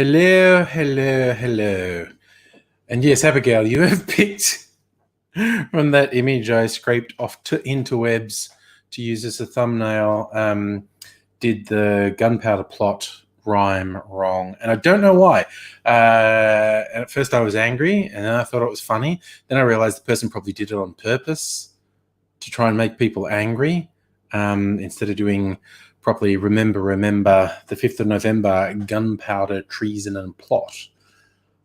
Hello, hello, hello. And yes, Abigail, you have picked from that image I scraped off to interwebs to use as a thumbnail, did the gunpowder plot rhyme wrong. And I don't know why. And at first I was angry, and then I thought it was funny. Then I realized the person probably did it on purpose to try and make people angry, instead of doing properly remember the 5th of November, gunpowder, treason and plot.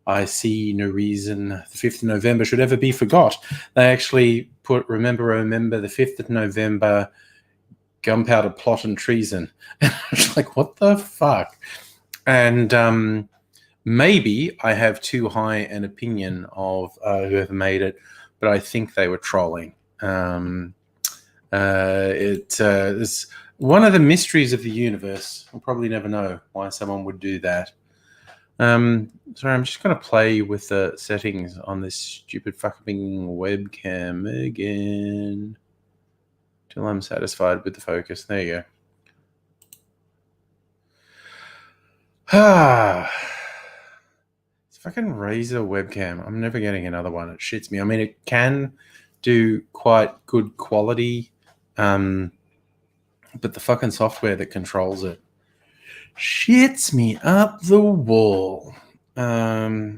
I see no reason the 5th of November should ever be forgot. They actually put remember the 5th of November, gunpowder, plot and treason. And I was like, what the fuck? And maybe I have too high an opinion of whoever made it, but I think they were trolling. It's one of the mysteries of the universe. We'll probably never know why someone would do that. Sorry, I'm just going to play with the settings on this stupid fucking webcam again till I'm satisfied with the focus. There you go. It's fucking Razer webcam. I'm never getting another one. It shits me. I mean, it can do quite good quality, but the fucking software that controls it shits me up the wall. Yeah,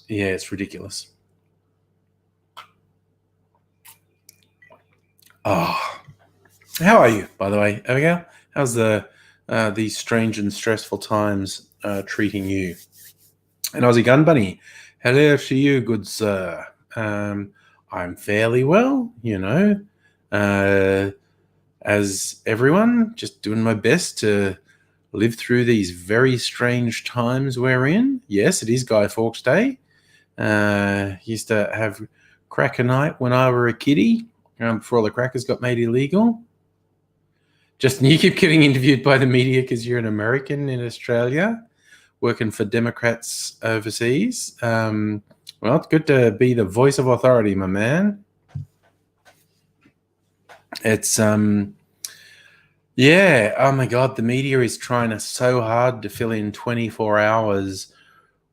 it's ridiculous. Oh, how are you, by the way, Abigail? How's these strange and stressful times treating you? And Aussie Gun Bunny, hello to you, good sir. I'm fairly well, as everyone, just doing my best to live through these very strange times we're in. Yes, it is Guy Fawkes Day. Used to have cracker night when I were a kiddie, before all the crackers got made illegal. Justin, you keep getting interviewed by the media because you're an American in Australia, working for Democrats overseas. Well, it's good to be the voice of authority, my man. It's yeah, oh my God, the media is trying so hard to fill in 24 hours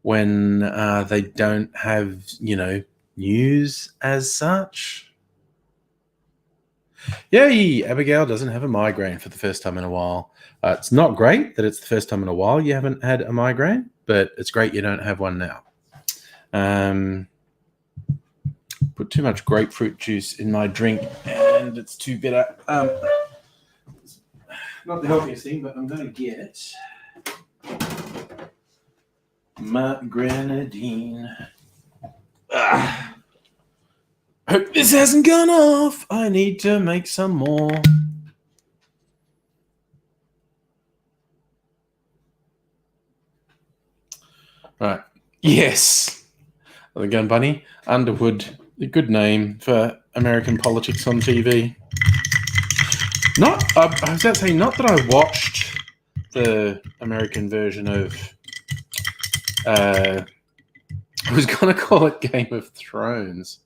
when they don't have, news as such. Yay, Abigail doesn't have a migraine for the first time in a while. It's not great that it's the first time in a while you haven't had a migraine, but it's great you don't have one now. Put too much grapefruit juice in my drink and it's too bitter. Not the healthiest thing, but I'm going to get my grenadine. Hope this hasn't gone off. I need to make some more. Right. Yes. The Gun Bunny. Underwood. A good name for American politics on TV. I was about to say, not that I watched the American version of, I was going to call it Game of Thrones.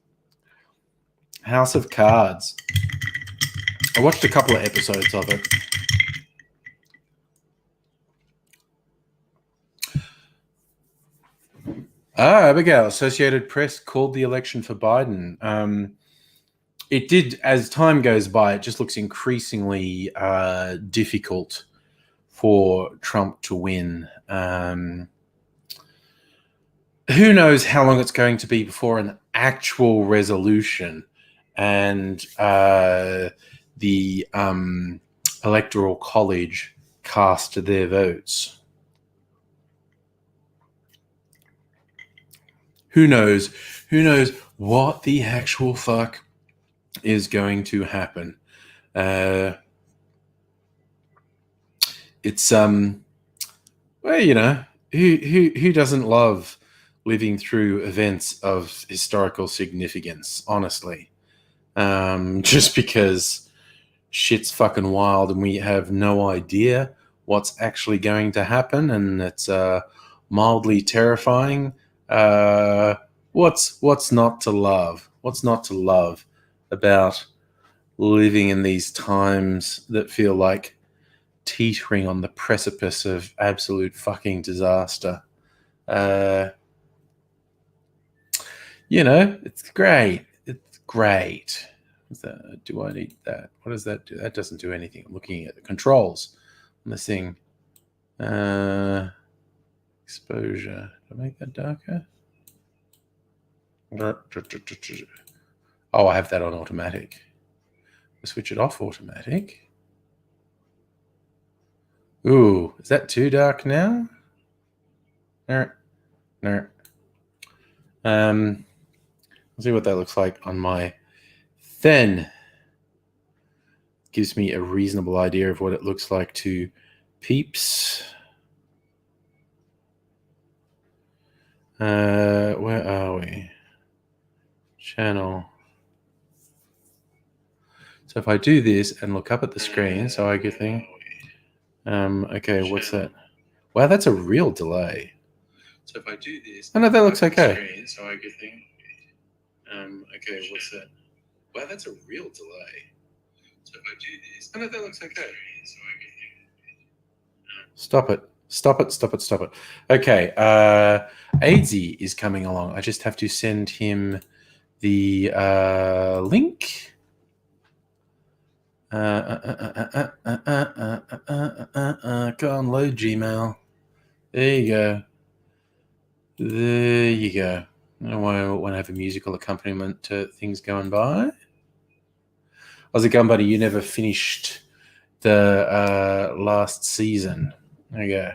House of Cards. I watched a couple of episodes of it. Abigail, Associated Press called the election for Biden. It did, as time goes by, it just looks increasingly difficult for Trump to win. Who knows how long it's going to be before an actual resolution and the Electoral College cast their votes. Who knows? Who knows what the actual fuck is going to happen? It's well, who doesn't love living through events of historical significance? Honestly, just because shit's fucking wild and we have no idea what's actually going to happen, and it's mildly terrifying. What's not to love? What's not to love about living in these times that feel like teetering on the precipice of absolute fucking disaster? It's great. It's great. Do I need that? What does that do? That doesn't do anything. I'm looking at the controls on this thing. Exposure. Do I make that darker? Oh, I have that on automatic. Switch it off automatic. Ooh, is that too dark now? No. Let's see what that looks like on my then. Gives me a reasonable idea of what it looks like to peeps. Where are we? Channel. So if I do this and look up at the screen, so I get thing. Okay, what's that? Wow, that's a real delay. So if I do this, oh no, that looks okay. Screen, so I get thing. Okay, what's that? Wow, that's a real delay. So if I do this, oh no, that looks okay. So I get thing. Stop it. Okay, Aidsy is coming along. I just have to send him the link. Go on, load Gmail. There you go. I don't want to have a musical accompaniment to things going by. Aussie Gun Buddy, you never finished the last season. There you go.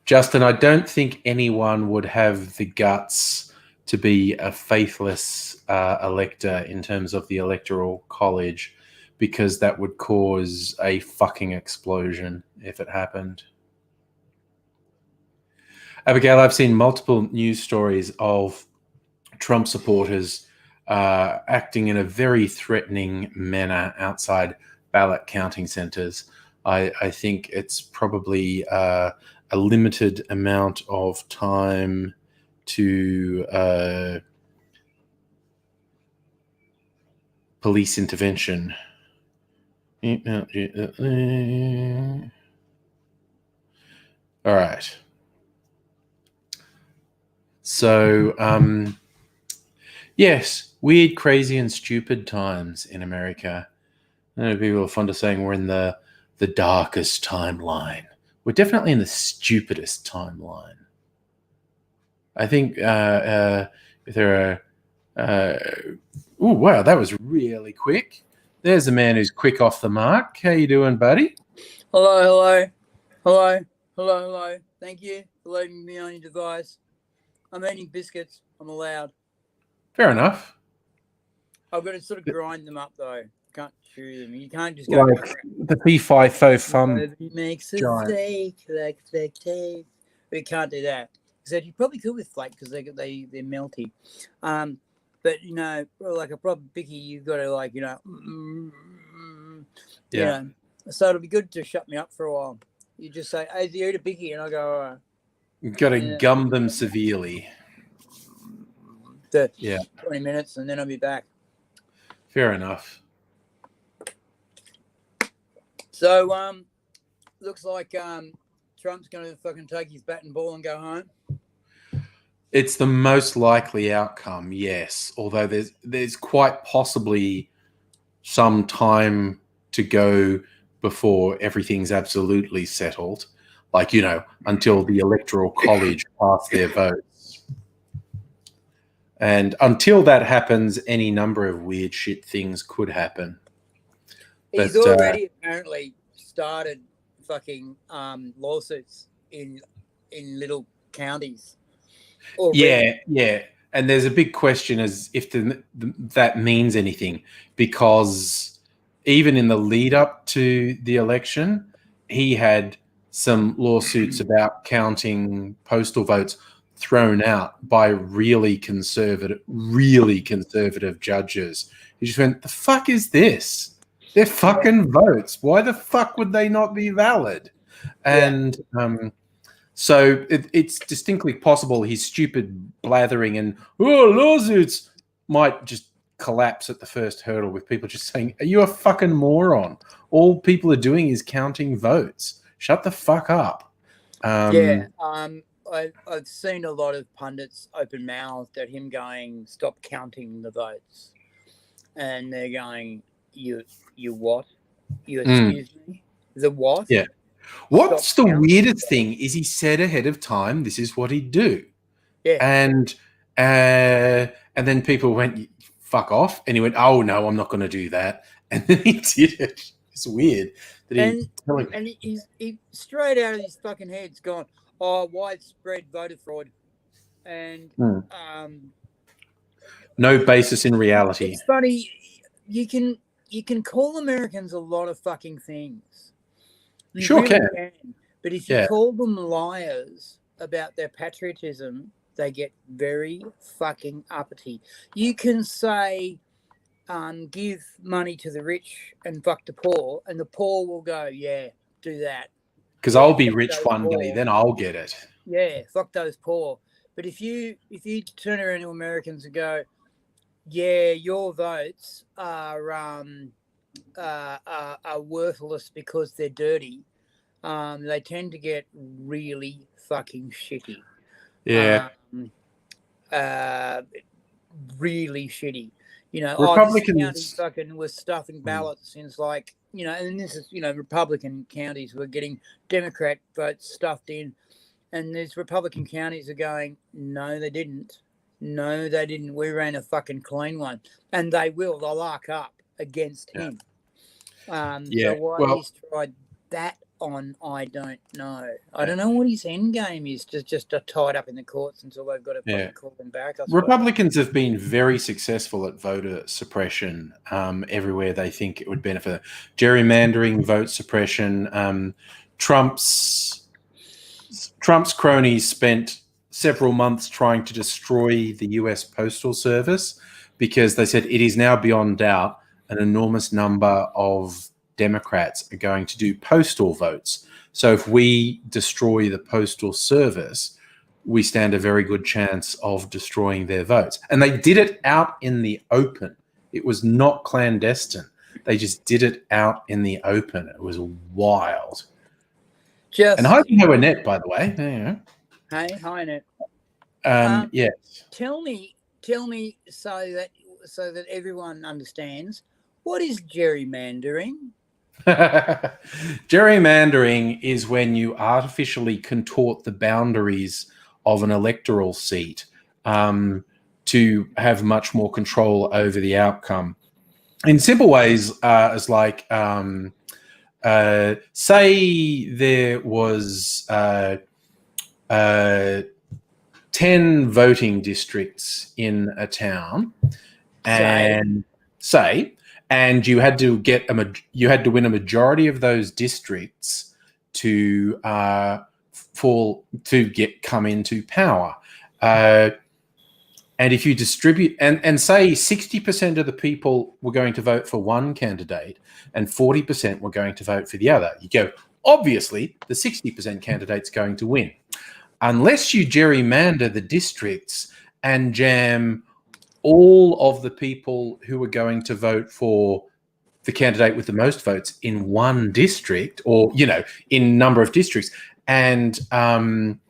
Justin, I don't think anyone would have the guts to be a faithless elector in terms of the Electoral College, because that would cause a fucking explosion if it happened. Abigail, I've seen multiple news stories of Trump supporters acting in a very threatening manner outside ballot counting centers. I think it's probably a limited amount of time to police intervention. All right. So, yes, weird, crazy, and stupid times in America. I know people are fond of saying we're in the darkest timeline. We're definitely in the stupidest timeline. I think if there are... oh, wow, that was really quick. There's a man who's quick off the mark. How you doing, buddy? Hello. Thank you for loading me on your device. I'm eating biscuits. I'm allowed. Fair enough. I've got to sort of grind them up, though. Can't chew them. You can't just go... Like the P5 fun. Makes a steak like tape. We can't do that. Except you probably could with flake because they're melty. But, like a proper bicky, you've got to, Yeah. So it'll be good to shut me up for a while. You just say, hey, do you eat a bicky? And I go, all right. You've got to gum them severely. 20 minutes and then I'll be back. Fair enough. So, looks like Trump's going to fucking take his bat and ball and go home. It's the most likely outcome, yes. Although there's quite possibly some time to go before everything's absolutely settled. Like, until the Electoral College pass their votes. And until that happens, any number of weird shit things could happen. He's already apparently started fucking lawsuits in little counties. Already. Yeah. And there's a big question as if that means anything, because even in the lead up to the election, he had some lawsuits about counting postal votes thrown out by really conservative judges. He just went, the fuck is this? They're fucking votes. Why the fuck would they not be valid? And so it's distinctly possible his stupid blathering and lawsuits might just collapse at the first hurdle with people just saying, are you a fucking moron? All people are doing is counting votes. Shut the fuck up. Yeah. I've seen a lot of pundits open mouthed at him going, "Stop counting the votes," and they're going, "You what? You excuse me? The what?" Yeah. What's Stop the counting weirdest the thing is he said ahead of time this is what he'd do. Yeah. And then people went, fuck off. And he went, oh, no, I'm not going to do that. And then he did it. It's weird. And he straight out of his fucking head's gone, "Oh, widespread voter fraud." And no basis in reality. It's funny. You can call Americans a lot of fucking things. You sure really can. But if you call them liars about their patriotism, they get very fucking uppity. You can say, give money to the rich and fuck the poor, and the poor will go, yeah, do that. Because I'll be rich one day, then I'll get it. Yeah, fuck those poor. But if you turn around to Americans and go, yeah, your votes are worthless because they're dirty, they tend to get really fucking shitty. Yeah. Really shitty. You know, Republicans this county fucking was stuffing ballots since and this is, Republican counties were getting Democrat votes stuffed in, and these Republican counties are going, no, they didn't. No, they didn't. We ran a fucking clean one, and they will. They'll arc up against him. So why he's tried that on, I don't know. I don't know what his end game is. Just tied up in the courts until they've got to fucking call them back. Republicans have been very successful at voter suppression everywhere they think it would benefit. Gerrymandering, vote suppression. Trump's cronies spent several months trying to destroy the US Postal Service because they said it is now beyond doubt an enormous number of Democrats are going to do postal votes. So if we destroy the Postal Service, we stand a very good chance of destroying their votes. And they did it out in the open. It was not clandestine. They just did it out in the open. It was wild. And hi to Annette, by the way. There you go. Hey, hi, Annette. Yes. Tell me, so that everyone understands, what is gerrymandering? Gerrymandering is when you artificially contort the boundaries of an electoral seat to have much more control over the outcome. In simple ways, as like, say there was 10 voting districts in a town, and you had to win a majority of those districts to come into power. And if you distribute and say 60% of the people were going to vote for one candidate and 40% were going to vote for the other, you go, obviously the 60% candidate's going to win. Unless you gerrymander the districts and jam all of the people who are going to vote for the candidate with the most votes in one district, or in number of districts, and then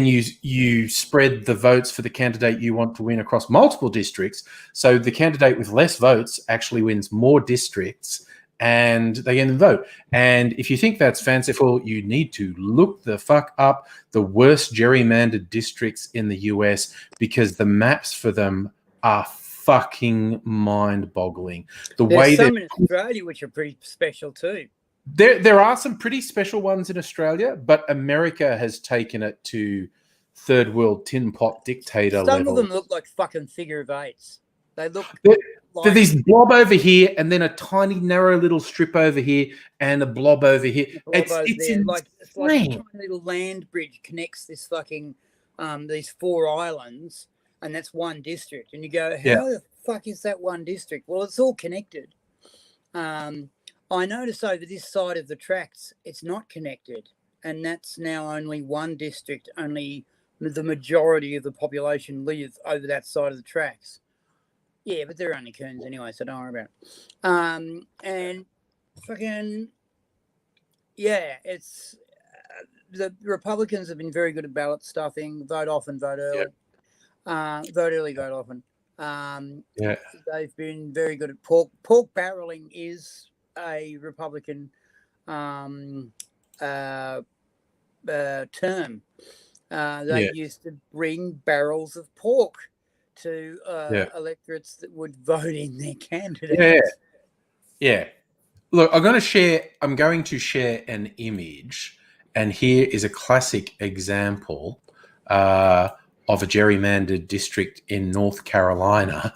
you spread the votes for the candidate you want to win across multiple districts, so the candidate with less votes actually wins more districts and they get the vote. And if you think that's fanciful, you need to look the fuck up the worst gerrymandered districts in the US, because the maps for them are fucking mind-boggling. There's some in Australia which are pretty special too. There are some pretty special ones in Australia, but America has taken it to third world tin pot dictator level. Some of them look like fucking figure of eights. They look like these blob over here, and then a tiny narrow little strip over here, and a blob over here. It's like a tiny little land bridge connects this fucking these four islands, and that's one district. And you go, how the fuck is that one district? Well, it's all connected. I notice over this side of the tracks, it's not connected, and that's now only one district. Only the majority of the population live over that side of the tracks. Yeah, but they're only coons anyway, so don't worry about it. And fucking, yeah, it's the Republicans have been very good at ballot stuffing, vote often, vote early, vote early, vote often. Yeah. They've been very good at pork barreling is a Republican term. They used to bring barrels of pork to electorates that would vote in their candidates. Yeah. Look, I'm going to share an image, and here is a classic example of a gerrymandered district in North Carolina.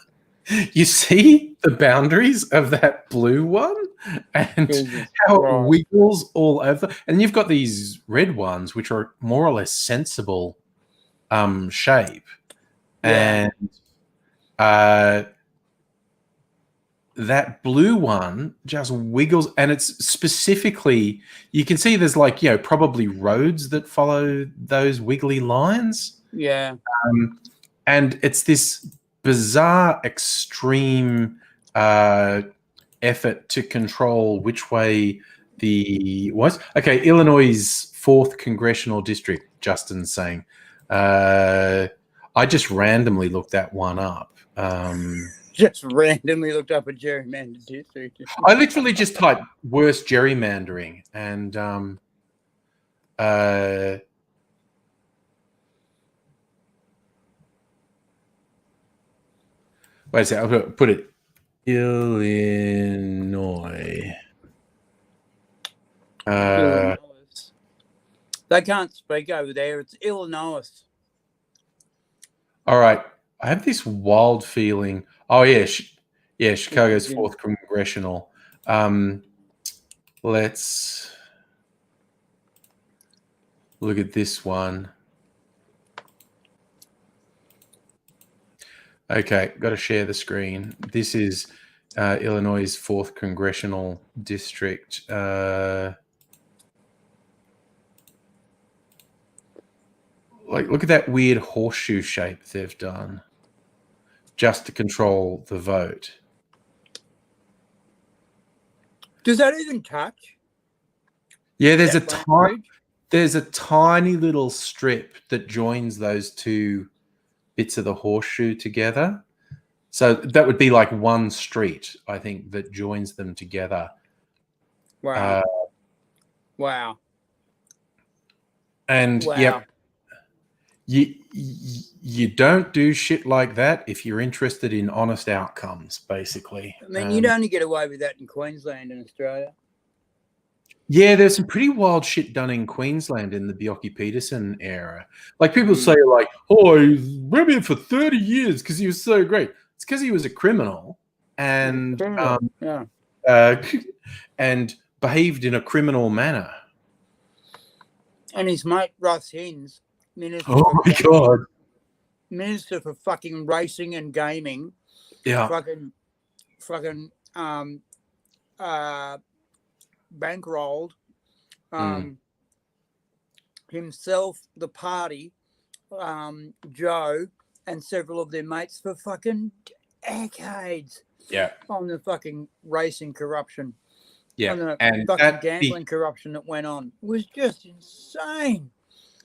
You see the boundaries of that blue one and how it wiggles all over. And you've got these red ones, which are more or less sensible shape. Yeah. And that blue one just wiggles, and it's specifically, you can see there's like, probably roads that follow those wiggly lines. Yeah. And it's this bizarre, extreme effort to control which way Illinois' 4th congressional district, Justin's saying. I just randomly looked that one up. Just randomly looked up a gerrymandered district. I literally just typed worst gerrymandering, and wait a second, I'll put it Illinois. They can't speak over there. It's Illinois. All right. I have this wild feeling. Oh, yeah. Chicago's 4th congressional. Let's look at this one. Okay, got to share the screen. This is Illinois' 4th congressional district. Look at that weird horseshoe shape they've done just to control the vote. Does that even touch? Yeah, there's a tiny little strip that joins those two bits of the horseshoe together. So that would be like one street, I think, that joins them together. Wow. Wow. And yep. You don't do shit like that if you're interested in honest outcomes, basically. I mean, you'd only get away with that in Queensland and Australia. Yeah, there's some pretty wild shit done in Queensland in the Bjelke-Petersen era. Like, people say, like, oh, he ran here for 30 years because he was so great. It's because he was a criminal and and behaved in a criminal manner. And his mate Russ Hinds, Minister Minister for fucking racing and gaming. Yeah. Fucking bankrolled himself, the party, Joe, and several of their mates for fucking decades. Yeah. On the fucking racing corruption. Yeah. On the and fucking gambling corruption that went on. It was just insane.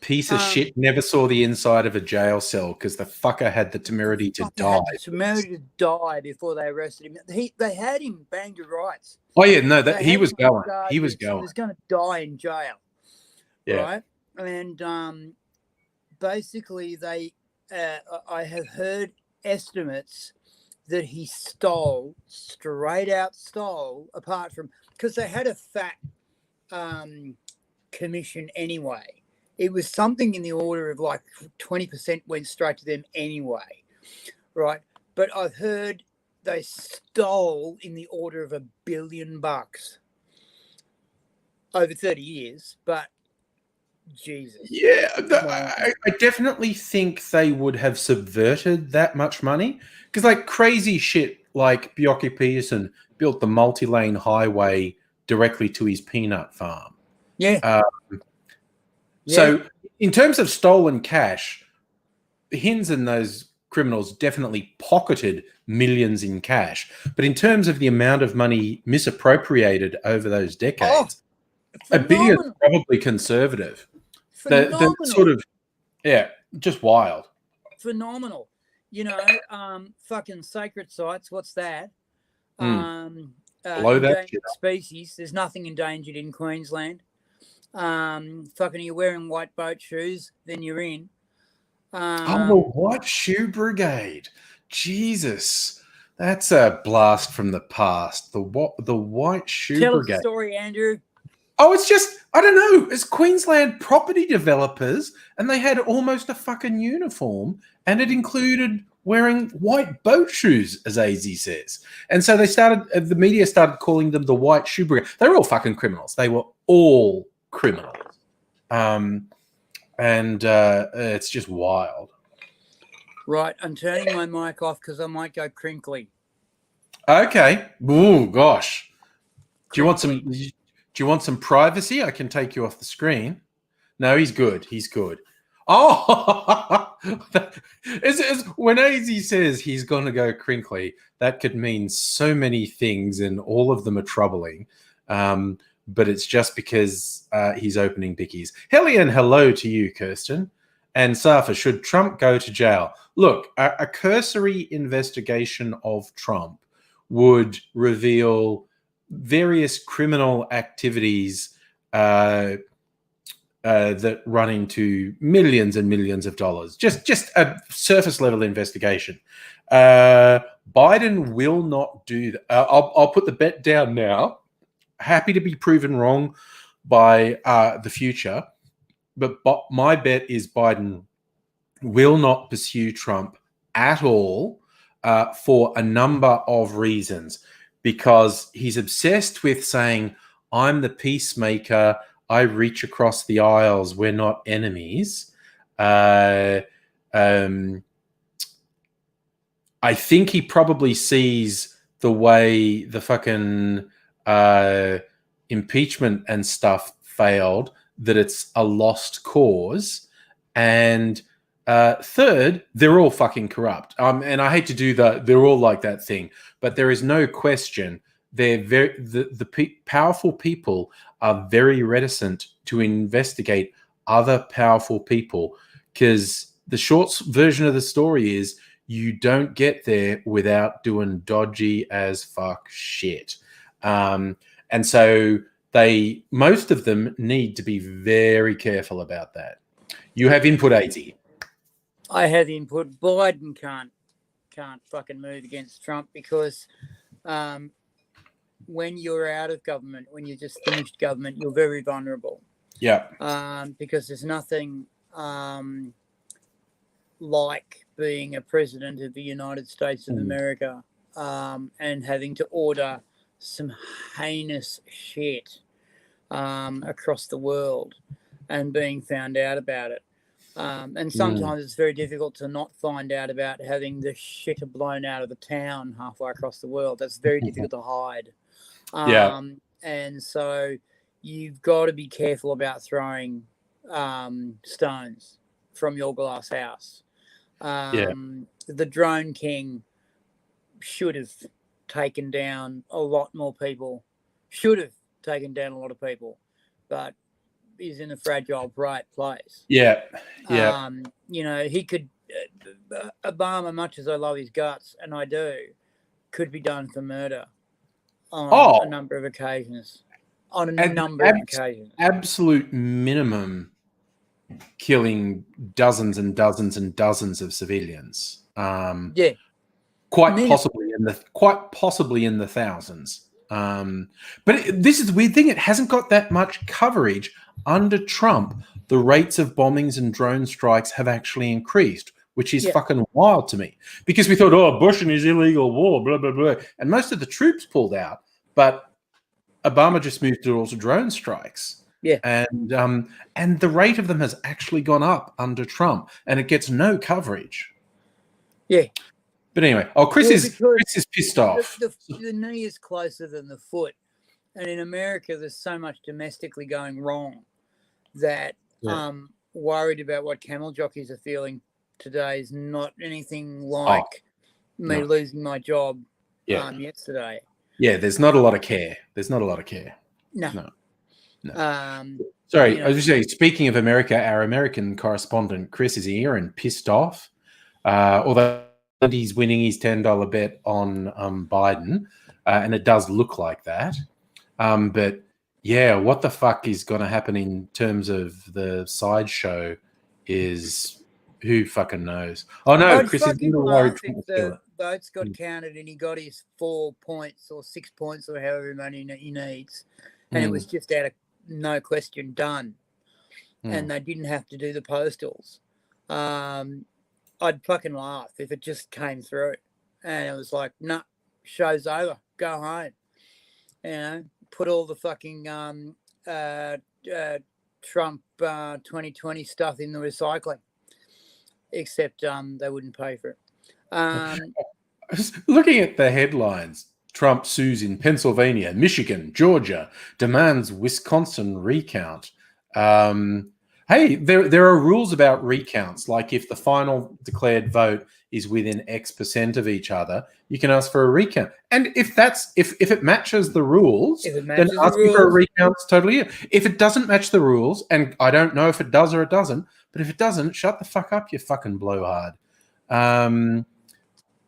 Piece of shit never saw the inside of a jail cell because the fucker had the temerity to die. Temerity to die before they arrested him. They had him banged to rights. Oh yeah, no, he was going. He was going. He was going to die in jail. Yeah. Right, and basically I have heard estimates that he stole, apart from, because they had a fat commission anyway. It was something in the order of like 20% went straight to them anyway, right? But I've heard they stole in the order of $1 billion over 30 years, but Jesus. Yeah, I definitely think they would have subverted that much money because, like, crazy shit like Bjelke-Petersen built the multi-lane highway directly to his peanut farm. Yeah. So in terms of stolen cash, Hinds and those criminals definitely pocketed millions in cash. But in terms of the amount of money misappropriated over those decades, A billion Phenomenal. probably conservative. Phenomenal. The sort of, yeah, just wild. Phenomenal. You know, fucking sacred sites. What's that? Blow that Endangered shit up. species. There's nothing endangered in Queensland. Fucking, you're wearing white boat shoes, then you're in. The White Shoe Brigade. Jesus. That's a blast from the past. The White Shoe Tell us Brigade. the story, Andrew. Oh, it's just, I don't know. It's Queensland property developers, and they had almost a fucking uniform, and it included wearing white boat shoes, as AZ says. And so the media started calling them the White Shoe Brigade. They were all fucking criminals. They were all criminals. It's just wild. Right, I'm turning my mic off because I might go crinkly. Okay. Oh gosh. Do you want some privacy? I can take you off the screen. No, he's good. He's good. Oh, when AZ says he's going to go crinkly, that could mean so many things, and all of them are troubling. But it's just because he's opening bickies. Hellion, hello to you, Kirsten. And Safa, should Trump go to jail? Look, a cursory investigation of Trump would reveal various criminal activities that run into millions and millions of dollars. Just a surface level investigation. Biden will not do that. I'll put the bet down now. Happy to be proven wrong by the future, but my bet is Biden will not pursue Trump at all for a number of reasons, because he's obsessed with saying, I'm the peacemaker, I reach across the aisles, we're not enemies. I think he probably sees the way the fucking impeachment and stuff failed, that it's a lost cause. And third, they're all fucking corrupt. And I hate to do they're all like that thing, but there is no question the powerful people are very reticent to investigate other powerful people, because the short version of the story is you don't get there without doing dodgy as fuck shit. And so most of them need to be very careful about that. You have input, AZ. I have input. Biden can't fucking move against Trump, because when you're out of government, when you just finished government, you're very vulnerable. Yeah. Because there's nothing like being a president of the United States of America and having to order some heinous shit across the world and being found out about it. And sometimes it's very difficult to not find out about having the shit blown out of the town halfway across the world. That's very difficult to hide. And so you've got to be careful about throwing stones from your glass house. The drone king should have taken down a lot more people, but is in a fragile, bright place. He could, Obama, much as I love his guts, and I do, could be done for murder on a number of occasions. Absolute minimum, killing dozens and dozens and dozens of civilians. Quite possibly in the thousands. But this is the weird thing. It hasn't got that much coverage. Under Trump, the rates of bombings and drone strikes have actually increased, which is fucking wild to me. Because we thought, Bush and his illegal war, blah, blah, blah. And most of the troops pulled out. But Obama just moved it all to drone strikes. Yeah. And the rate of them has actually gone up under Trump, and it gets no coverage. Yeah. But anyway, Chris is pissed off. The knee is closer than the foot. And in America, there's so much domestically going wrong that worried about what camel jockeys are feeling today is not anything like me losing my job yesterday. Yeah, there's not a lot of care. No. Sorry, you I was just saying, speaking of America, our American correspondent, Chris, is here and pissed off. Although he's winning his $10 bet on Biden, and it does look like that. But yeah, what the fuck is going to happen in terms of the sideshow is who fucking knows. Oh no, I'd Chris is fucking worried laugh Trump if will kill the it. votes got counted and he got his 4 points or 6 points or however many he needs, and it was just out of no question done, and they didn't have to do the postals. I'd fucking laugh if it just came through and it was like, nah, show's over, go home. You know, put all the fucking Trump 2020 stuff in the recycling. Except they wouldn't pay for it. Looking at the headlines, Trump sues in Pennsylvania, Michigan, Georgia, demands Wisconsin recount. Hey, there are rules about recounts. Like if the final declared vote is within X percent of each other, you can ask for a recount. And if it matches the rules, then asking for a recount's totally it. If it doesn't match the rules, and I don't know if it does or it doesn't, but if it doesn't, shut the fuck up, you fucking blowhard. I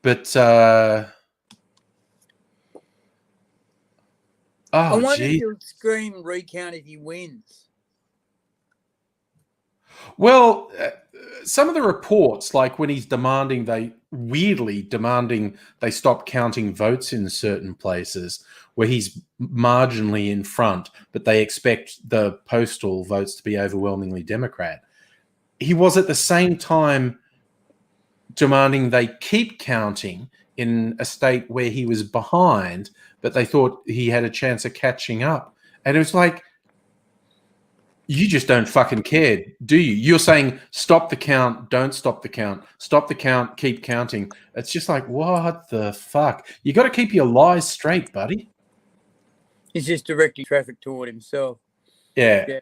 wonder if he'll scream recount if he wins. Well, some of the reports, like when he's demanding they stop counting votes in certain places where he's marginally in front, but they expect the postal votes to be overwhelmingly Democrat. He was at the same time demanding they keep counting in a state where he was behind, but they thought he had a chance of catching up. And it was like, you just don't fucking care, do you? You're saying stop the count, don't stop the count, stop the count, keep counting. It's just like, what the fuck? You got to keep your lies straight, buddy. He's just directing traffic toward himself. Yeah.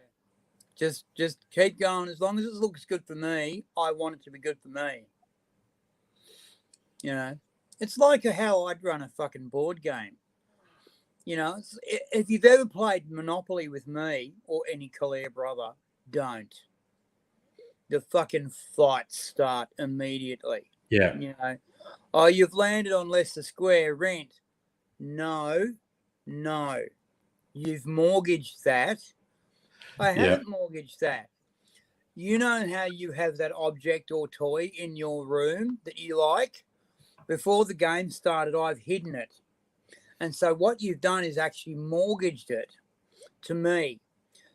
Just keep going. As long as it looks good for me, I want it to be good for me. You know, it's like how I'd run a fucking board game. You know, if you've ever played Monopoly with me or any Collier brother, don't. The fucking fights start immediately. Yeah. You know, oh, you've landed on Leicester Square rent. No. You've mortgaged that. I haven't mortgaged that. You know how you have that object or toy in your room that you like? Before the game started, I've hidden it. And so what you've done is actually mortgaged it to me.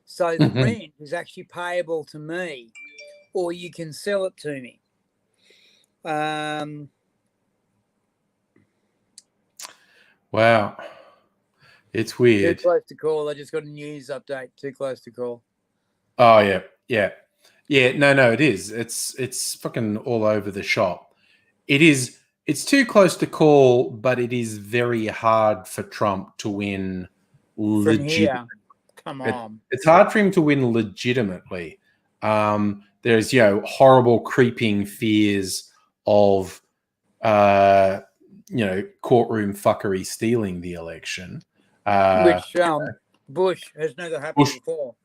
So the rent is actually payable to me, or you can sell it to me. Wow. It's weird. Too close to call. I just got a news update. Too close to call. Oh, yeah. No, it is. It's fucking all over the shop. It is. It's too close to call, but it is very hard for Trump to win legitimately. Come on. It's hard for him to win legitimately. There's, horrible creeping fears of, courtroom fuckery stealing the election. Which Bush has never happened before.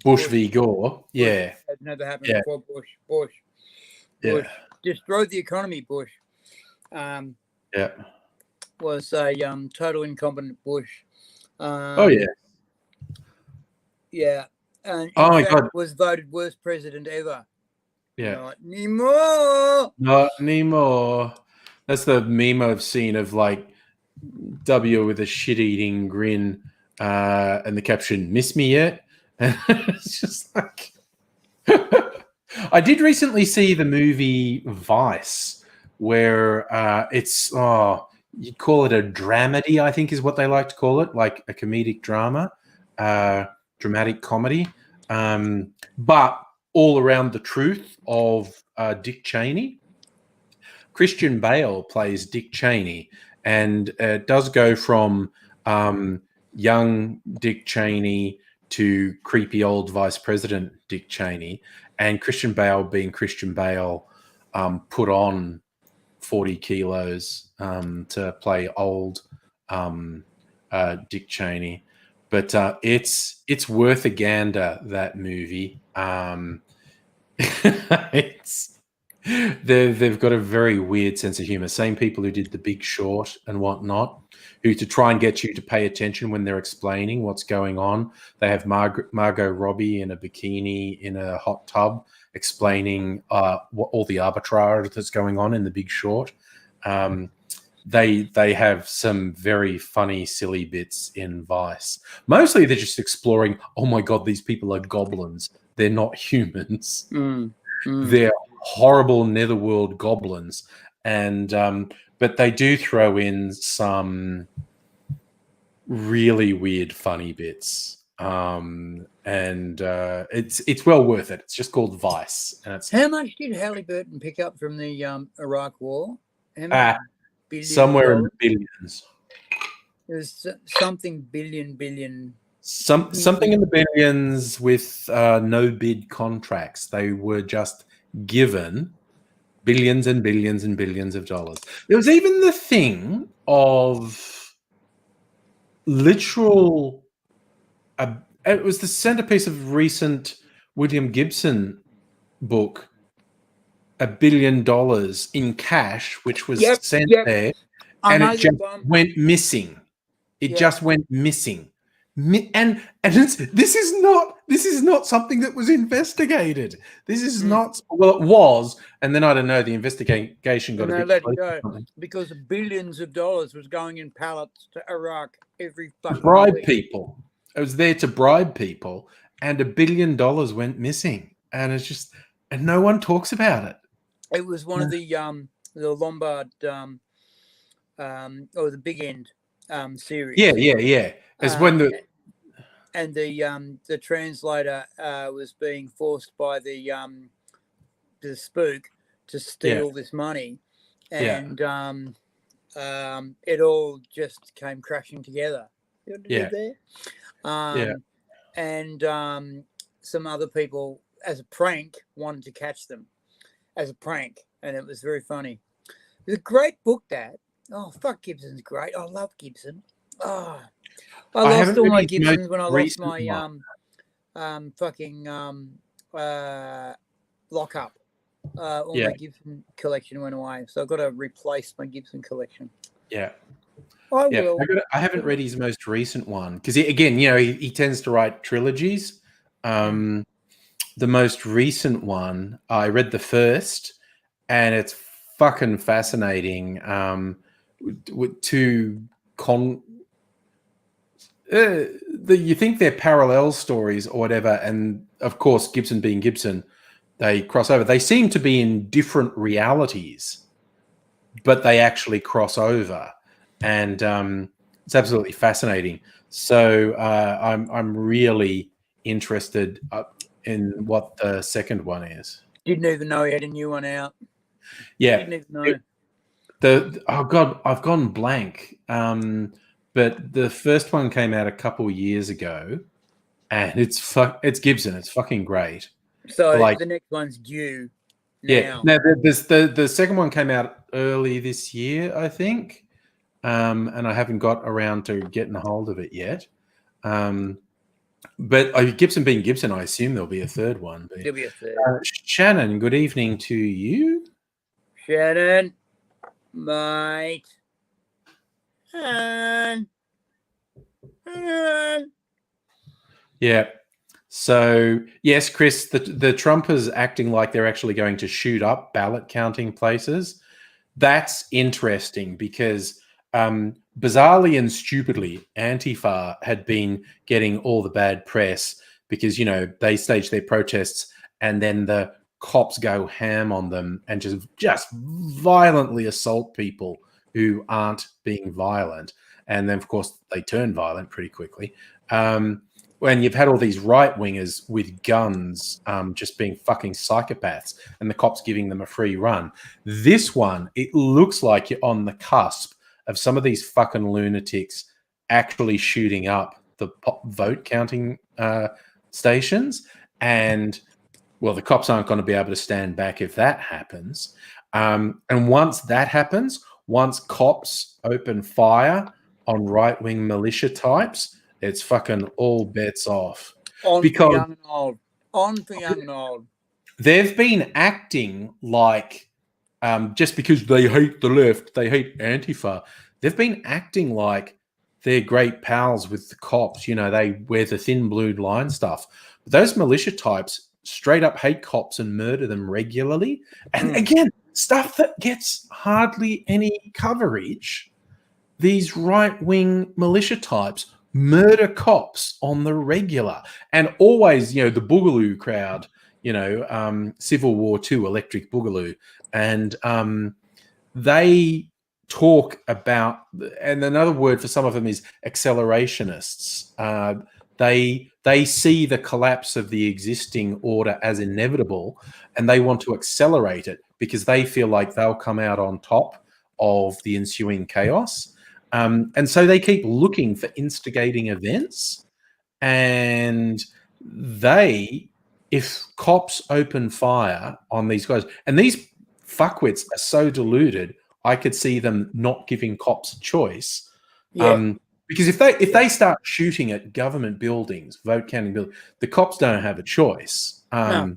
Bush v. Gore. Yeah. Has never happened before. Bush. Destroyed the economy, Bush. Was a total incompetent Bush. Yeah, and in fact, was voted worst president ever. Yeah, not anymore. That's the meme I've seen of like W with a shit-eating grin, and the caption "Miss me yet?" And it's just like I did recently see the movie Vice, where you'd call it a dramedy, I think is what they like to call it, like a comedic drama, dramatic comedy, but all around the truth of Dick Cheney. Christian Bale plays Dick Cheney, and it does go from young Dick Cheney to creepy old Vice President Dick Cheney, and Christian Bale being Christian Bale put on 40 kilos to play old Dick Cheney. but it's worth a gander, that movie. It's they've got a very weird sense of humor. Same people who did The Big Short and whatnot, who, to try and get you to pay attention when they're explaining what's going on, they have Margot Robbie in a bikini in a hot tub explaining what all the arbitrage that's going on in The Big Short. They have some very funny, silly bits in Vice. Mostly they're just exploring, oh my God, these people are goblins. They're not humans. They're horrible netherworld goblins. And but they do throw in some really weird, funny bits. And it's well worth it. It's just called Vice. And it's How much did Halliburton pick up from the Iraq War? How many billion somewhere in dollars? the billions. It was something billion. Something in the billions with no bid contracts. They were just given billions and billions and billions of dollars. There was even the thing of literal. It was the centerpiece of recent William Gibson book. $1 billion in cash, which was sent there, and it just went missing. It just went missing. And this is not something that was investigated. This is not. Well, it was, and then I don't know. The investigation got a bit let it go because billions of dollars was going in pallets to Iraq every fucking bribe week. people. It was there to bribe people, and $1 billion went missing, and it's just, and no one talks about it. It was one of the Lombard or the Big End series. Yeah. As when the translator was being forced by the spook to steal this money, and it all just came crashing together. And some other people, as a prank, wanted to catch them as a prank, and it was very funny. It was a great book, that. Oh, fuck, Gibson's great. I love Gibson. Oh, I lost all my Gibsons when I lost my lockup. My Gibson collection went away, so I've got to replace my Gibson collection. Yeah. I will. I haven't read his most recent one because, again, he tends to write trilogies. The most recent one, I read the first, and it's fucking fascinating. With two you think they're parallel stories or whatever, and of course, Gibson being Gibson, they cross over. They seem to be in different realities, but they actually cross over, and it's absolutely fascinating. So I'm really interested in what the second one is. Didn't even know he had a new one out. Yeah. Didn't even know. Oh God, I've gone blank. But the first one came out a couple years ago, and it's Gibson. It's fucking great. So the next one's due now. Yeah. Now the second one came out early this year, I think, and I haven't got around to getting a hold of it yet. But Gibson being Gibson, I assume there'll be a third one. There'll be a third. Shannon, good evening to you. Shannon, mate. Shannon. Yeah. So, yes, Chris, the Trumpers acting like they're actually going to shoot up ballot counting places. That's interesting because bizarrely and stupidly, Antifa had been getting all the bad press because, they stage their protests and then the cops go ham on them and just violently assault people who aren't being violent. And then, of course, they turn violent pretty quickly. When you've had all these right-wingers with guns just being fucking psychopaths and the cops giving them a free run. This one, it looks like you're on the cusp of some of these fucking lunatics actually shooting up the vote counting stations. And, well, the cops aren't going to be able to stand back if that happens. And once that happens, once cops open fire on right-wing militia types, It's fucking all bets off. On Because- for young and old. On for young and old. They've been acting like just because they hate the left, they hate Antifa. They've been acting like they're great pals with the cops. You know, they wear the thin blue line stuff. But those militia types straight up hate cops and murder them regularly. And again, stuff that gets hardly any coverage. These right-wing militia types murder cops on the regular, and always, you know, the Boogaloo crowd, you know, Civil War II, Electric Boogaloo, and they talk about, and another word for some of them is accelerationists. They see the collapse of the existing order as inevitable, and they want to accelerate it because they feel like they'll come out on top of the ensuing chaos. And so they keep looking for instigating events, and if cops open fire on these guys, and these fuckwits are so deluded, I could see them not giving cops a choice. Because if they start shooting at government buildings, vote counting buildings, the cops don't have a choice. No.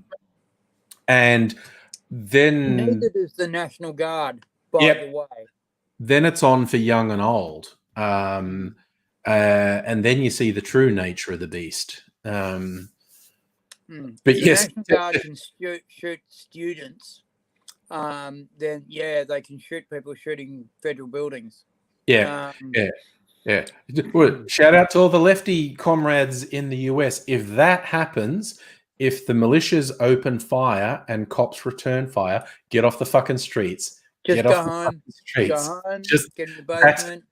And then Neither does the National Guard, by the way. Then it's on for young and old. And then you see the true nature of the beast. But the yes, National Guard can shoot students. Then they can shoot people shooting federal buildings. Yeah. Well, shout out to all the lefty comrades in the US. If that happens, if the militias open fire and cops return fire, get off the fucking streets. Just get go off the home. fucking streets. Go home. Just get in the basement.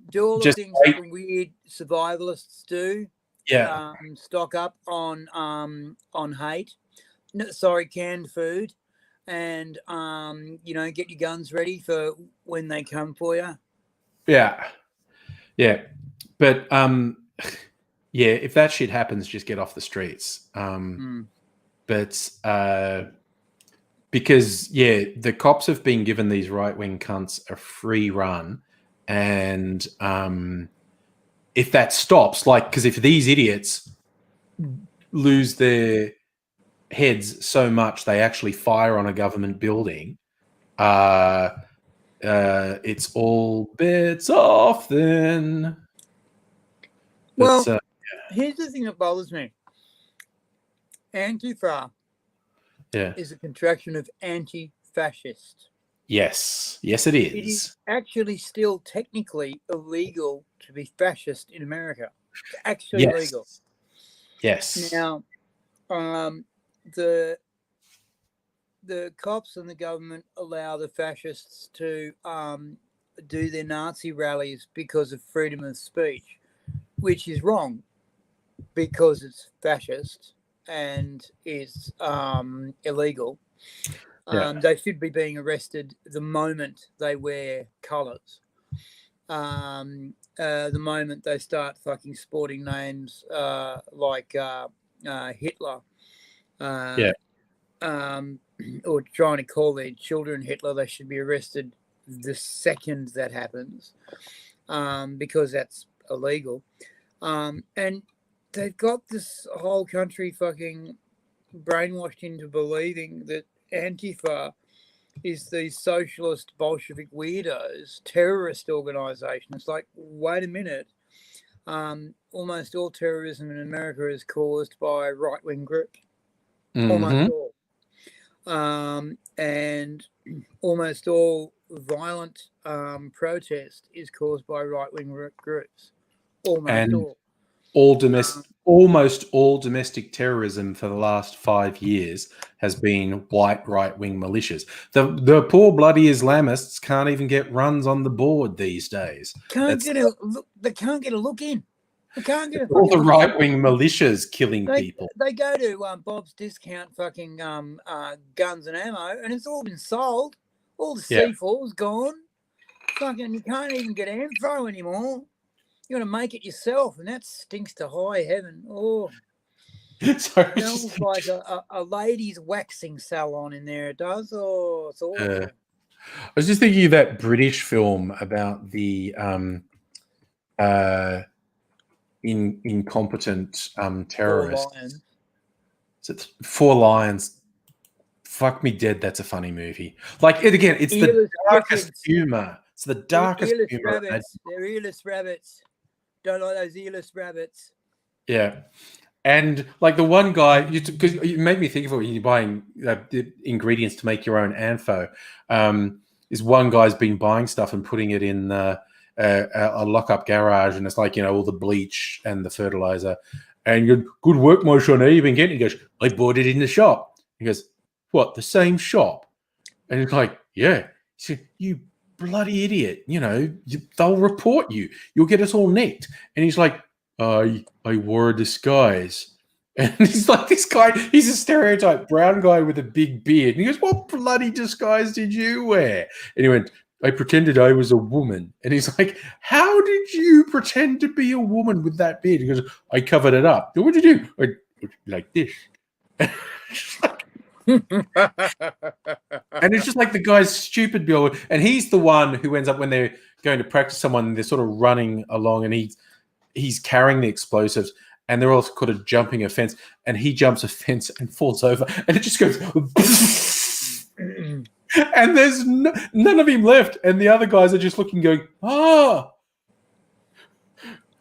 Do all the just things wait. that the weird survivalists do. Yeah. Stock up on hate. Canned food, and get your guns ready for when they come for you. Yeah. But if that shit happens, just get off the streets. But because the cops have been given these right-wing cunts a free run, and if that stops, because if these idiots lose their heads so much they actually fire on a government building, it's all bets off then. Well, here's the thing that bothers me. Antifa is a contraction of anti-fascist. Yes, it is. It is actually still technically illegal to be fascist in America. It's actually illegal. Yes. Now, the cops and the government allow the fascists to do their Nazi rallies because of freedom of speech, which is wrong because it's fascist and is illegal. They should be being arrested the moment they wear colours. The moment they start fucking sporting names like Hitler. Or trying to call their children Hitler, they should be arrested the second that happens, because that's illegal. And they've got this whole country fucking brainwashed into believing that Antifa is these socialist Bolshevik weirdos, terrorist organisation. It's like, wait a minute. Almost all terrorism in America is caused by right-wing groups. Almost all. And almost all violent protest is caused by right-wing groups. Almost all domestic terrorism for the last 5 years has been white right-wing militias. The poor bloody Islamists can't even get runs on the board these days. They can't get a look in. They can't get all the right-wing militias killing people. They go to Bob's Discount fucking guns and ammo, and it's all been sold. All the C4's gone. Fucking, you can't even get Amfro anymore. You got to make it yourself, and that stinks to high heaven. Oh, it smells like a lady's waxing salon in there. It does. Oh, it's awful. I was just thinking of that British film about the incompetent Four terrorists. Lions. So it's Four Lions. Fuck me dead. That's a funny movie. Like it again. It's the Earless darkest crickets. humor. It's the darkest Earless humor. rabbits. They're earless rabbits. Don't like those earless rabbits. Yeah. And like the one guy, because you made me think of it when you're buying the ingredients to make your own anfo. Is one guy's been buying stuff and putting it in a lock-up garage, and it's like all the bleach and the fertilizer. And you're good work, Moshe. You've been getting. He goes, I bought it in the shop. He goes, what? The same shop? And it's like, yeah. He said, you bloody idiot. They'll report you. You'll get us all nicked. And he's like, I wore a disguise. And he's like, this guy, he's a stereotype brown guy with a big beard. And he goes, what bloody disguise did you wear? And he went, I pretended I was a woman. And he's like, how did you pretend to be a woman with that beard? He goes, I covered it up. What did you do? Like this. And it's just like the guy's stupid build. And he's the one who ends up when they're going to practice someone, they're sort of running along and he's carrying the explosives. And they're all kind of jumping a fence, and he jumps a fence and falls over, and it just goes, and there's none of him left, and the other guys are just looking, going,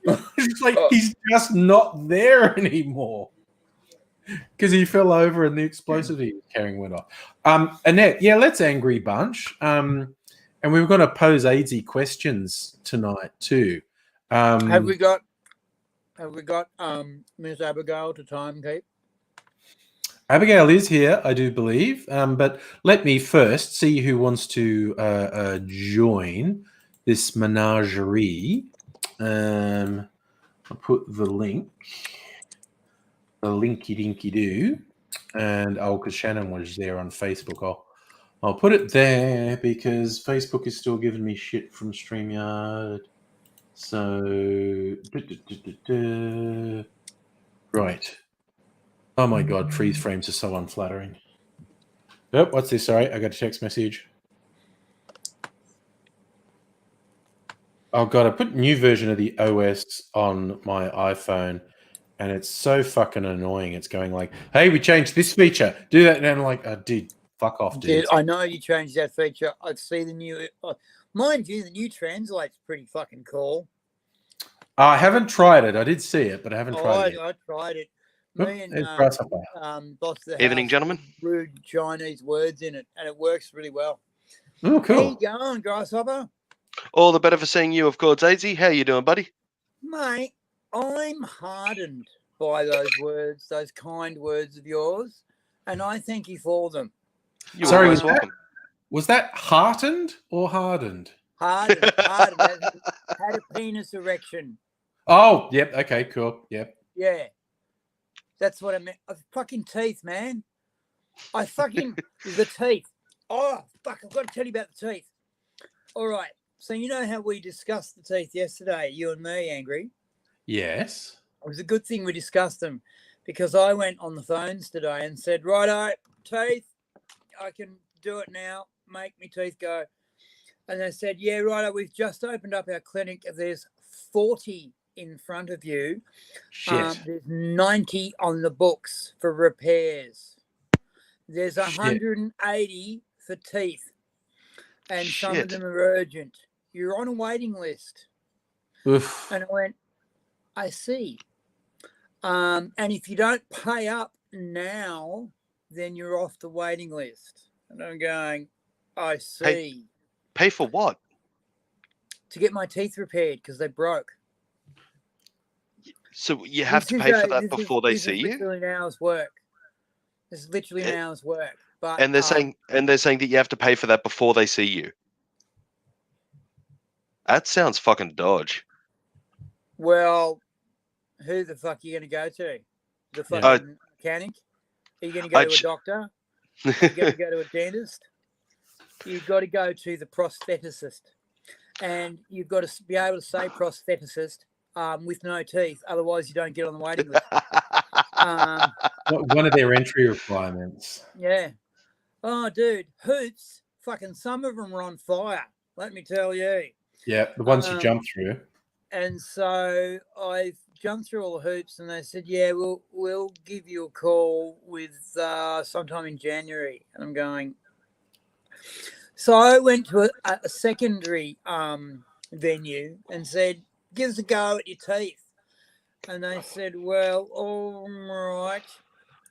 it's like he's just not there anymore because he fell over and the explosive he was carrying went off. Annette, let's Angry Bunch, and we're going to pose AIDSy questions tonight too. Have we got Miss Abigail to time keep? Abigail is here, I do believe. But let me first see who wants to join this menagerie. I'll put the link, the linky dinky do, and because Shannon was there on Facebook, I'll put it there because Facebook is still giving me shit from StreamYard. So, right. Oh my God, freeze frames are so unflattering. Oh, what's this? Sorry, I got a text message. Oh God, I put new version of the OS on my iPhone, and it's so fucking annoying. It's going like, hey, we changed this feature. Do that. And I'm like, oh, dude, fuck off, dude. I know you changed that feature. I see the new... mind you, the new translate's pretty fucking cool. I haven't tried it. I did see it, but I haven't tried it yet. I tried it. Oh, Me and boss of the Evening, house gentlemen. rude Chinese words in it, and it works really well. Oh, cool. How you going, Grasshopper? All the better for seeing you, of course, AIDSy. How you doing, buddy? Mate, I'm hardened by those words, those kind words of yours, and I thank you for them. You're Sorry, always welcome. Was that heartened or hardened? Hardened. Had a penis erection. Oh, yep. Okay, cool. Yep. Yeah. That's what I meant. Fucking teeth, man. The teeth. Oh, fuck. I've got to tell you about the teeth. All right. So you know how we discussed the teeth yesterday, you and me, Angry? Yes. It was a good thing we discussed them because I went on the phones today and said, righto, teeth, I can do it now. Make me teeth go. And they said, yeah, righto, we've just opened up our clinic. There's 40 in front of you. Shit. There's 90 on the books for repairs. There's 180 for teeth. And some of them are urgent. You're on a waiting list. Oof. And I went, I see. And if you don't pay up now, then you're off the waiting list. And I'm going, I see. Pay for what? To get my teeth repaired because they broke. So you have to pay for that before they see you? This is literally an hour's work. This is literally an hour's work. But and they're saying that you have to pay for that before they see you. That sounds fucking dodge. Well, who the fuck are you going to go to? The fucking mechanic? Are you going to go to a doctor? Are you going to go to a dentist? You've got to go to the prostheticist. And you've got to be able to say prostheticist with no teeth. Otherwise, you don't get on the waiting list. One of their entry requirements. Yeah. Oh, dude. Hoots, fucking some of them are on fire. Let me tell you. Yeah, the ones you jump through. And so I've jumped through all the hoops, and they said, "Yeah, we'll give you a call with sometime in January." And I'm going. So I went to a secondary venue and said, "Give us a go at your teeth." And they said, "Well, all right,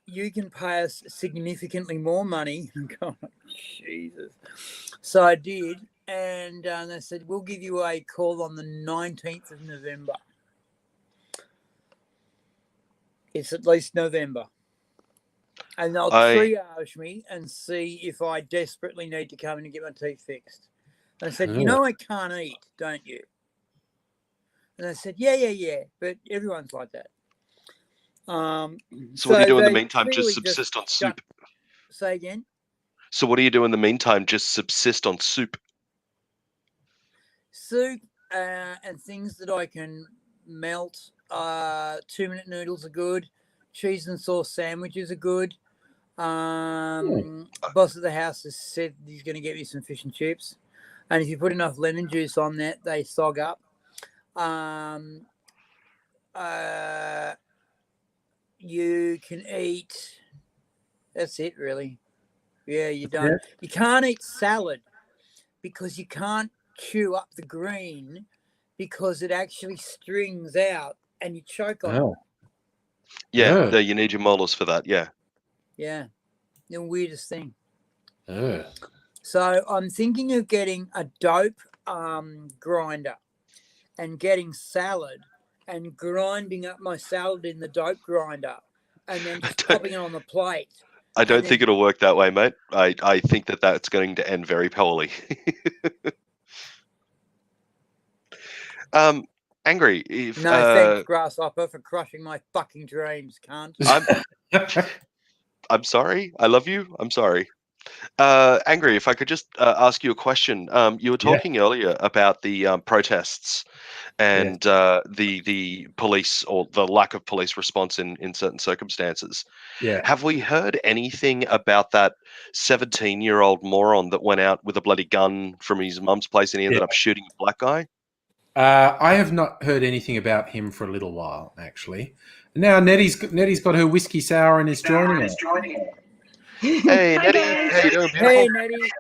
you can pay us significantly more money." I'm going, Jesus. So I did, and they said, "We'll give you a call on the 19th of November." It's at least November. And they'll triage me and see if I desperately need to come in and get my teeth fixed. And I said, "You know I can't eat, don't you?" And they said, yeah, but everyone's like that. So what do you do in the meantime? Just subsist on soup? Say again? So what do you do in the meantime? Just subsist on soup? Soup and things that I can melt. 2-minute noodles are good. Cheese and sauce sandwiches are good. Boss of the house has said he's going to get me some fish and chips. And if you put enough lemon juice on that, they sog up. You can eat. That's it, really. Yeah, you don't. Yeah. You can't eat salad because you can't chew up the green because it actually strings out and you choke on it. Yeah, you need your molars for that. Yeah. Yeah, the weirdest thing. So I'm thinking of getting a dope grinder and getting salad and grinding up my salad in the dope grinder and then just popping it on the plate. I don't think it'll work that way, mate. I think that's going to end very poorly. Angry. If, no, thanks, Grasshopper, for crushing my fucking dreams, cunt. I'm sorry. I love you. I'm sorry. Angry, if I could just ask you a question. You were talking earlier about the protests and the police or the lack of police response in certain circumstances. Yeah. Have we heard anything about that 17-year-old moron that went out with a bloody gun from his mum's place and he ended up shooting a black guy? I have not heard anything about him for a little while, actually. Now Nettie's got her whiskey sour and is joining us. Hey, Nettie. How you doing, beautiful? Hey, Nettie.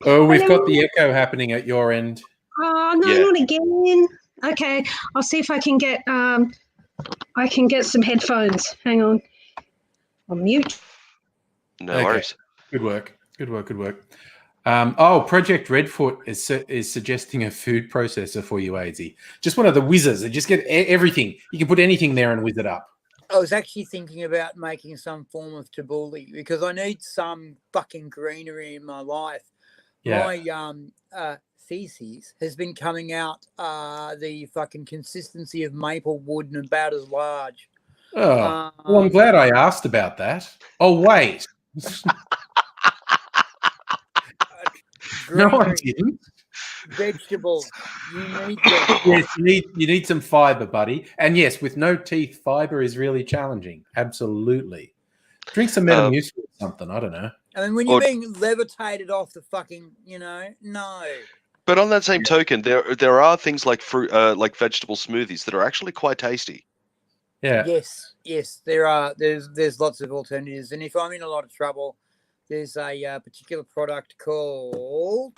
Oh, we've got the echo happening at your end. Oh, no, not again. Okay, I'll see if I can get some headphones. Hang on. I'll mute. No worries. Good work. Project Redfoot is suggesting a food processor for you, AZ. Just one of the whizzes. Just get everything. You can put anything there and whiz it up. I was actually thinking about making some form of tabbouleh because I need some fucking greenery in my life. Yeah. My thesis has been coming out the fucking consistency of maple wood and about as large. Oh, well, I'm glad I asked about that. Oh, wait. No, I didn't. Vegetables. You need them. Yes, you need some fiber, buddy. And yes, with no teeth, fiber is really challenging. Absolutely. Drink some Metamucil or something. I don't know. I mean, when you're being levitated off the fucking, no. But on that same token, there are things like fruit, like vegetable smoothies that are actually quite tasty. Yeah. Yes, there are. There's lots of alternatives, and if I'm in a lot of trouble, there's a particular product called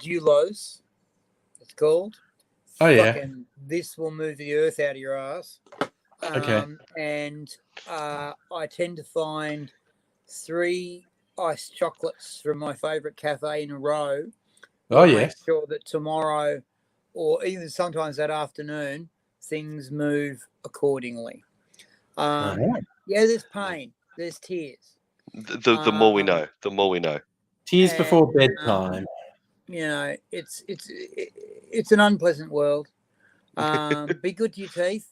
Dulos. It's called. Oh yeah. This will move the earth out of your ass. Okay. And I tend to find 3 iced chocolates from my favourite cafe in a row. Oh yeah. Make sure that tomorrow, or even sometimes that afternoon, things move accordingly. Yeah, there's pain, there's tears. The more we know, the more we know. Tears before bedtime. It's an unpleasant world. Be good to your teeth.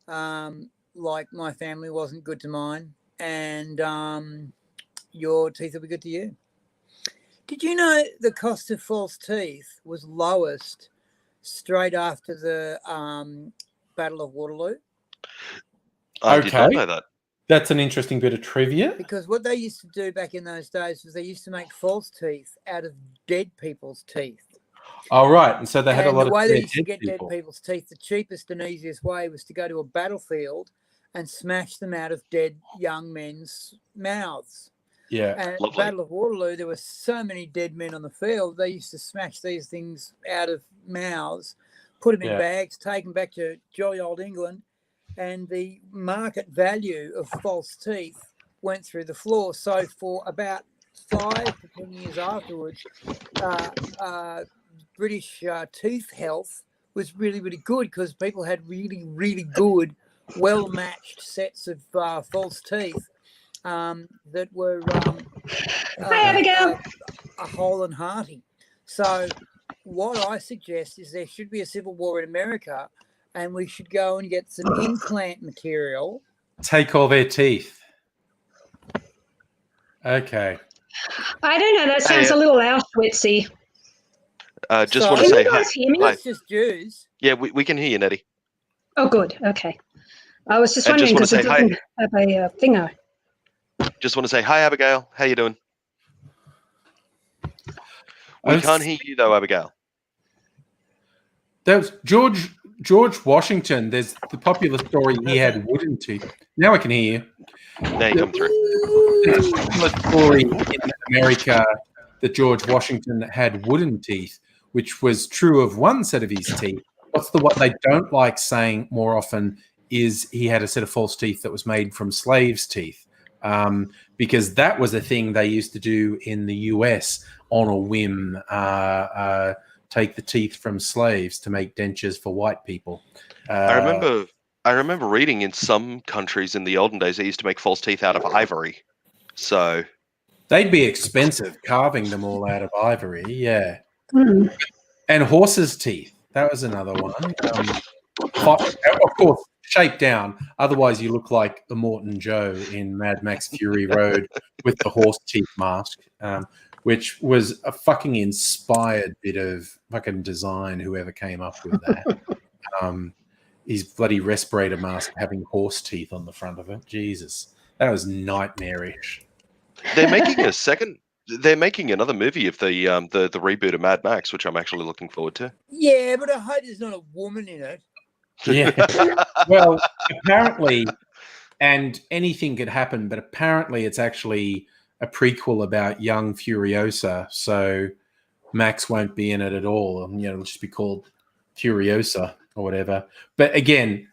Like my family wasn't good to mine, and your teeth will be good to you. Did you know the cost of false teeth was lowest straight after the Battle of Waterloo? I did not know that. That's an interesting bit of trivia. Because what they used to do back in those days was they used to make false teeth out of dead people's teeth. Oh, right. And so they had a And lot the of way they dead used to get people. dead people's teeth, the cheapest and easiest way was to go to a battlefield and smash them out of dead young men's mouths. Yeah. And at the Lovely. Battle of Waterloo, there were so many dead men on the field. They used to smash these things out of mouths, put them in Yeah. bags, take them back to jolly old England, and the market value of false teeth went through the floor. So for about 5 to 10 years afterwards, British tooth health was really, really good because people had really, really good, well-matched sets of false teeth that were Hi, Abigail. a whole and hearty. So what I suggest is there should be a civil war in America and we should go and get some implant material. Take all their teeth. Okay. I don't know. That sounds a little Auschwitzy. Just So- want to Can say you hi. guys hear me? Hi. It's just Jews. Yeah, we can hear you, Nettie. Oh, good. Okay. I was just I just wondering wanna because it say hi. doesn't have a thinger. Just want to say hi, Abigail. How you doing? We I'm can't s- hear you though, Abigail. That was George Washington. There's the popular story he had wooden teeth. Now I can hear you. Now you come through. There's a popular story in America that George Washington had wooden teeth, which was true of one set of his teeth. What they don't like saying more often is he had a set of false teeth that was made from slaves' teeth, because that was a thing they used to do in the US on a whim. Take the teeth from slaves to make dentures for white people. I remember reading in some countries in the olden days they used to make false teeth out of ivory. So They'd be expensive carving them all out of ivory, yeah. Mm. And horses' teeth. That was another one. Of course, shaped down. Otherwise, you look like Immortan Joe in Mad Max Fury Road with the horse teeth mask, which was a fucking inspired bit of fucking design, whoever came up with that. His bloody respirator mask having horse teeth on the front of it. Jesus. That was nightmarish. they're making a second. They're making another movie of the reboot of Mad Max, which I'm actually looking forward to. Yeah, but I hope there's not a woman in it. Yeah. Well, apparently, and anything could happen, but apparently it's actually a prequel about young Furiosa, so Max won't be in it at all. It'll just be called Furiosa or whatever. But again,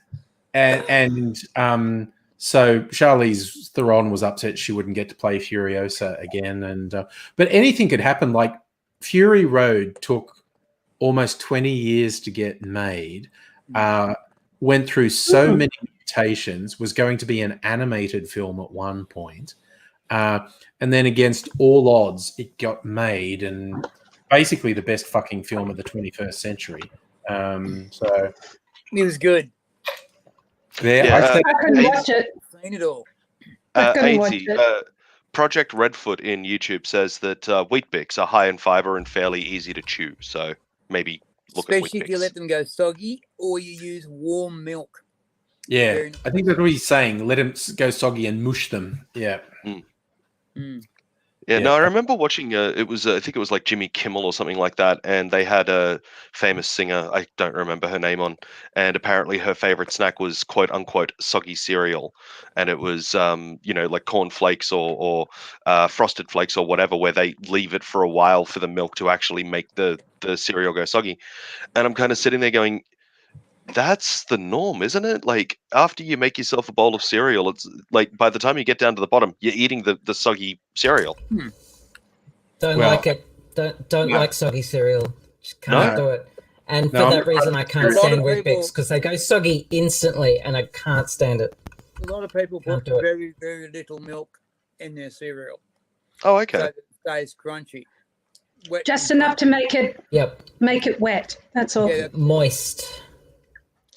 so Charlize Theron was upset she wouldn't get to play Furiosa again, but anything could happen. Like Fury Road took almost 20 years to get made. Went through so many mutations, was going to be an animated film at one point. And then against all odds, it got made and basically the best fucking film of the 21st century. So It was good. yeah, I couldn't watch it. Seen it all. I couldn't watch Ainsley, it. Project Redfoot in YouTube says that Wheat Bix are high in fiber and fairly easy to chew. So maybe look at Wheat Especially if you Bix. let them go soggy or you use warm milk. yeah. Very I think that's what he's saying. Let him go soggy and mush them. Yeah. Mm. Yeah, Yeah. no, I remember watching. It was I think it was like Jimmy Kimmel or something like that, and they had a famous singer. I don't remember her name on, and apparently her favorite snack was quote unquote soggy cereal, and it was like corn flakes or frosted flakes or whatever, where they leave it for a while for the milk to actually make the cereal go soggy, and I'm kind of sitting there going, that's the norm, isn't it? Like after you make yourself a bowl of cereal, it's like by the time you get down to the bottom, you're eating the soggy cereal. Don't Well, like it. Don't no. like soggy cereal. Just can't do it. And for No, that reason, I can't A lot stand of Wheat people- Bix because they go soggy instantly, and I can't stand it. A lot of people Can't put do it. very, very little milk in their cereal. Oh, So okay. that it stays crunchy. Wet Just and enough to crunchy. make it wet. That's all. Yeah, Moist.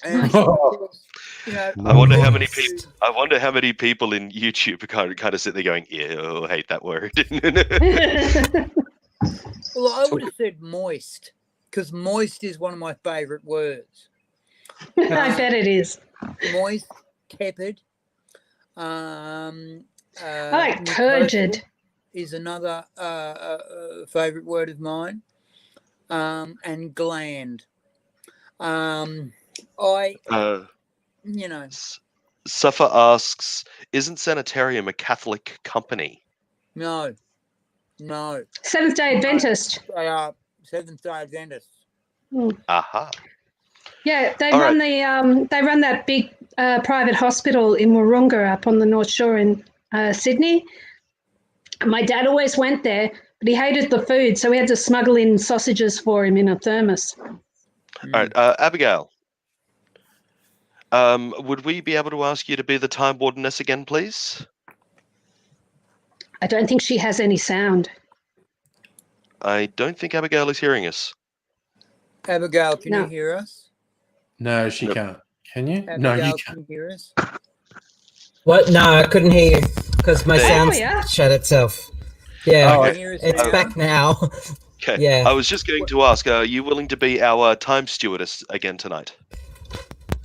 and, I wonder how many Moist. people. I wonder how many people in YouTube kind of sit there going, "Ew, I hate that word." Well, I would have said moist because moist is one of my favourite words. I bet it is. Moist, tepid. I like turgid. Is another favourite word of mine. and gland. You know, Suffer asks, isn't Sanitarium a Catholic company? no. Seventh Day Adventist. They are Seventh-day Adventists. Aha. Yeah, they All run they run that big private hospital in Wahroonga up on the North Shore in Sydney. My dad always went there, but he hated the food, so we had to smuggle in sausages for him in a thermos. All right, Abigail. Would we be able to ask you to be the Time Wardeness again, please? I don't think she has any sound. I don't think Abigail is hearing us. Abigail, can No. you hear us? No, she Nope. can't. Can you? Abigail, No, you can can't. you hear us? What? No, I couldn't hear you because my There you sound go. Yeah. shut itself. Yeah, Oh, Can you hear us it's now? back now. Okay. Yeah. I was just going to ask, are you willing to be our time stewardess again tonight?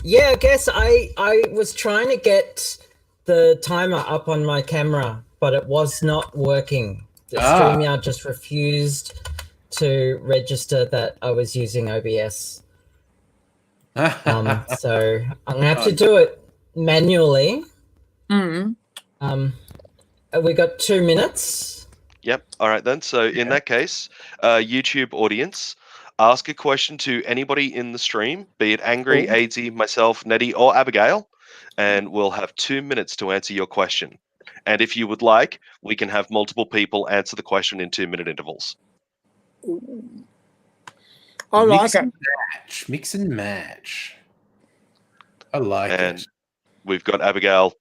Yeah, I guess I was trying to get the timer up on my camera, but it was not working. The StreamYard just refused to register that I was using OBS. So I'm gonna have to do it manually. We got 2 minutes. Yep. All right then. So in that case, YouTube audience, ask a question to anybody in the stream, be it Angry, Aidsy, myself, Nettie, or Abigail, and we'll have 2 minutes to answer your question. And if you would like, we can have multiple people answer the question in 2-minute intervals. I like Mix it. and match. Mix and match. I like And it. we've got Abigail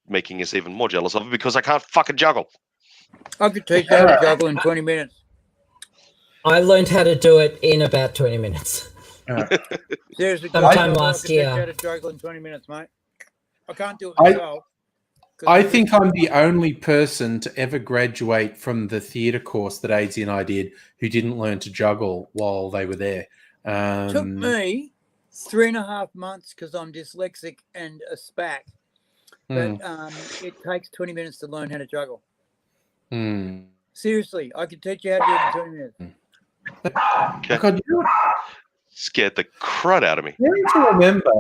making us even more jealous of it because I can't fucking juggle. I could teach you how to juggle in 20 minutes. I learned how to do it in about 20 minutes. Seriously, Sometime Juggle, last I could teach you year. how to juggle in 20 minutes, mate. I can't do it I- myself. 'cause I think I'm the only person to ever graduate from the theatre course that Aidsy and I did who didn't learn to juggle while they were there. it took me 3.5 months because I'm dyslexic and a SPAC. But it takes 20 minutes to learn how to juggle. Seriously, I could teach you how to do it in 20 minutes. Okay. God, you Scared the crud out of me. need to remember.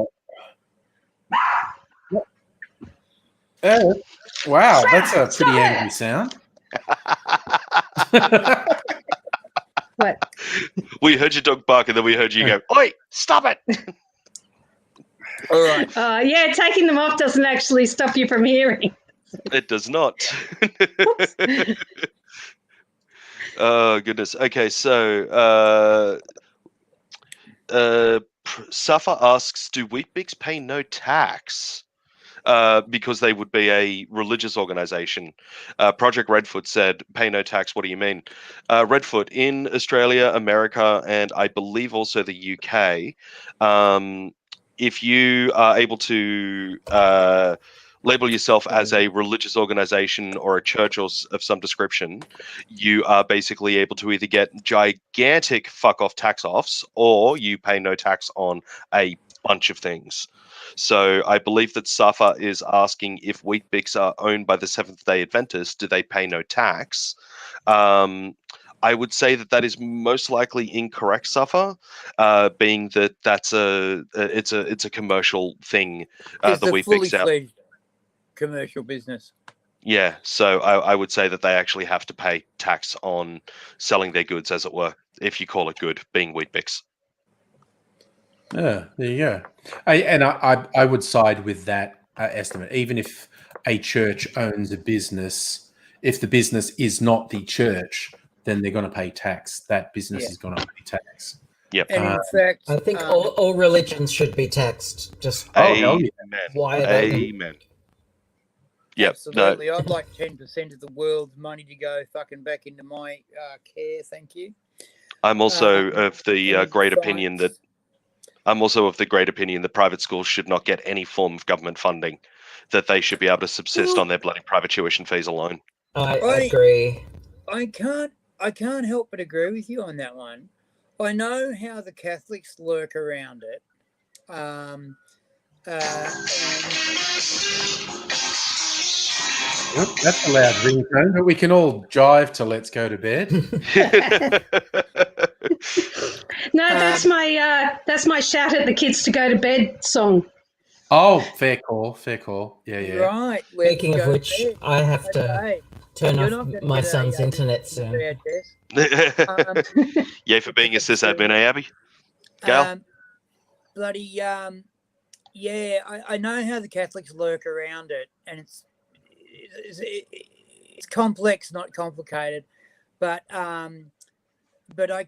Wow, that's a pretty angry sound. What? We heard your dog bark and then we heard you go, "Oi, stop it!" All right. Yeah, taking them off doesn't actually stop you from hearing. It does not. Oh, goodness. Okay, so Safa asks, do Weet-Bix pay no tax? Because they would be a religious organization. Project Redfoot said, pay no tax, what do you mean? Redfoot, in Australia, America, and I believe also the UK, if you are able to label yourself as a religious organization or a church of some description, you are basically able to either get gigantic fuck-off tax-offs or you pay no tax on a bunch of things. So I believe that Safa is asking if Weet-Bix are owned by the Seventh-day Adventists, do they pay no tax? I would say that is most likely incorrect, Safa, being that it's a commercial thing. It's The a fully Weet-Bix out. fledged commercial business. Yeah, so I would say that they actually have to pay tax on selling their goods, as it were, if you call it good, being Weet-Bix. Yeah, there you go. I would side with that estimate. Even if a church owns a business, if the business is not the church, then they're going to pay tax. That business is going to pay tax. Yep. And in fact, I think all religions should be taxed. Just Amen. why are they? Amen. Yep. absolutely, I'd like 10% of the world's money to go fucking back into my care. Thank you. I'm also of the and great opinion that science. private schools should not get any form of government funding, that they should be able to subsist on their bloody private tuition fees alone. I agree. I can't help but agree with you on that one. I know how the Catholics lurk around it. Yep, that's a loud ringtone, but we can all jive to "Let's Go to Bed." that's my shout at the kids to go to bed song. Oh, fair call. Fair call. Yeah, yeah. Right. let's Speaking of go which, there. I have to Okay. turn You're off not gonna my get a, son's uh, internet VHS. soon. Yay for being a sysadmin, eh, Abby? Gail? Bloody yeah, I know how the Catholics lurk around it, and it's complex, not complicated, but I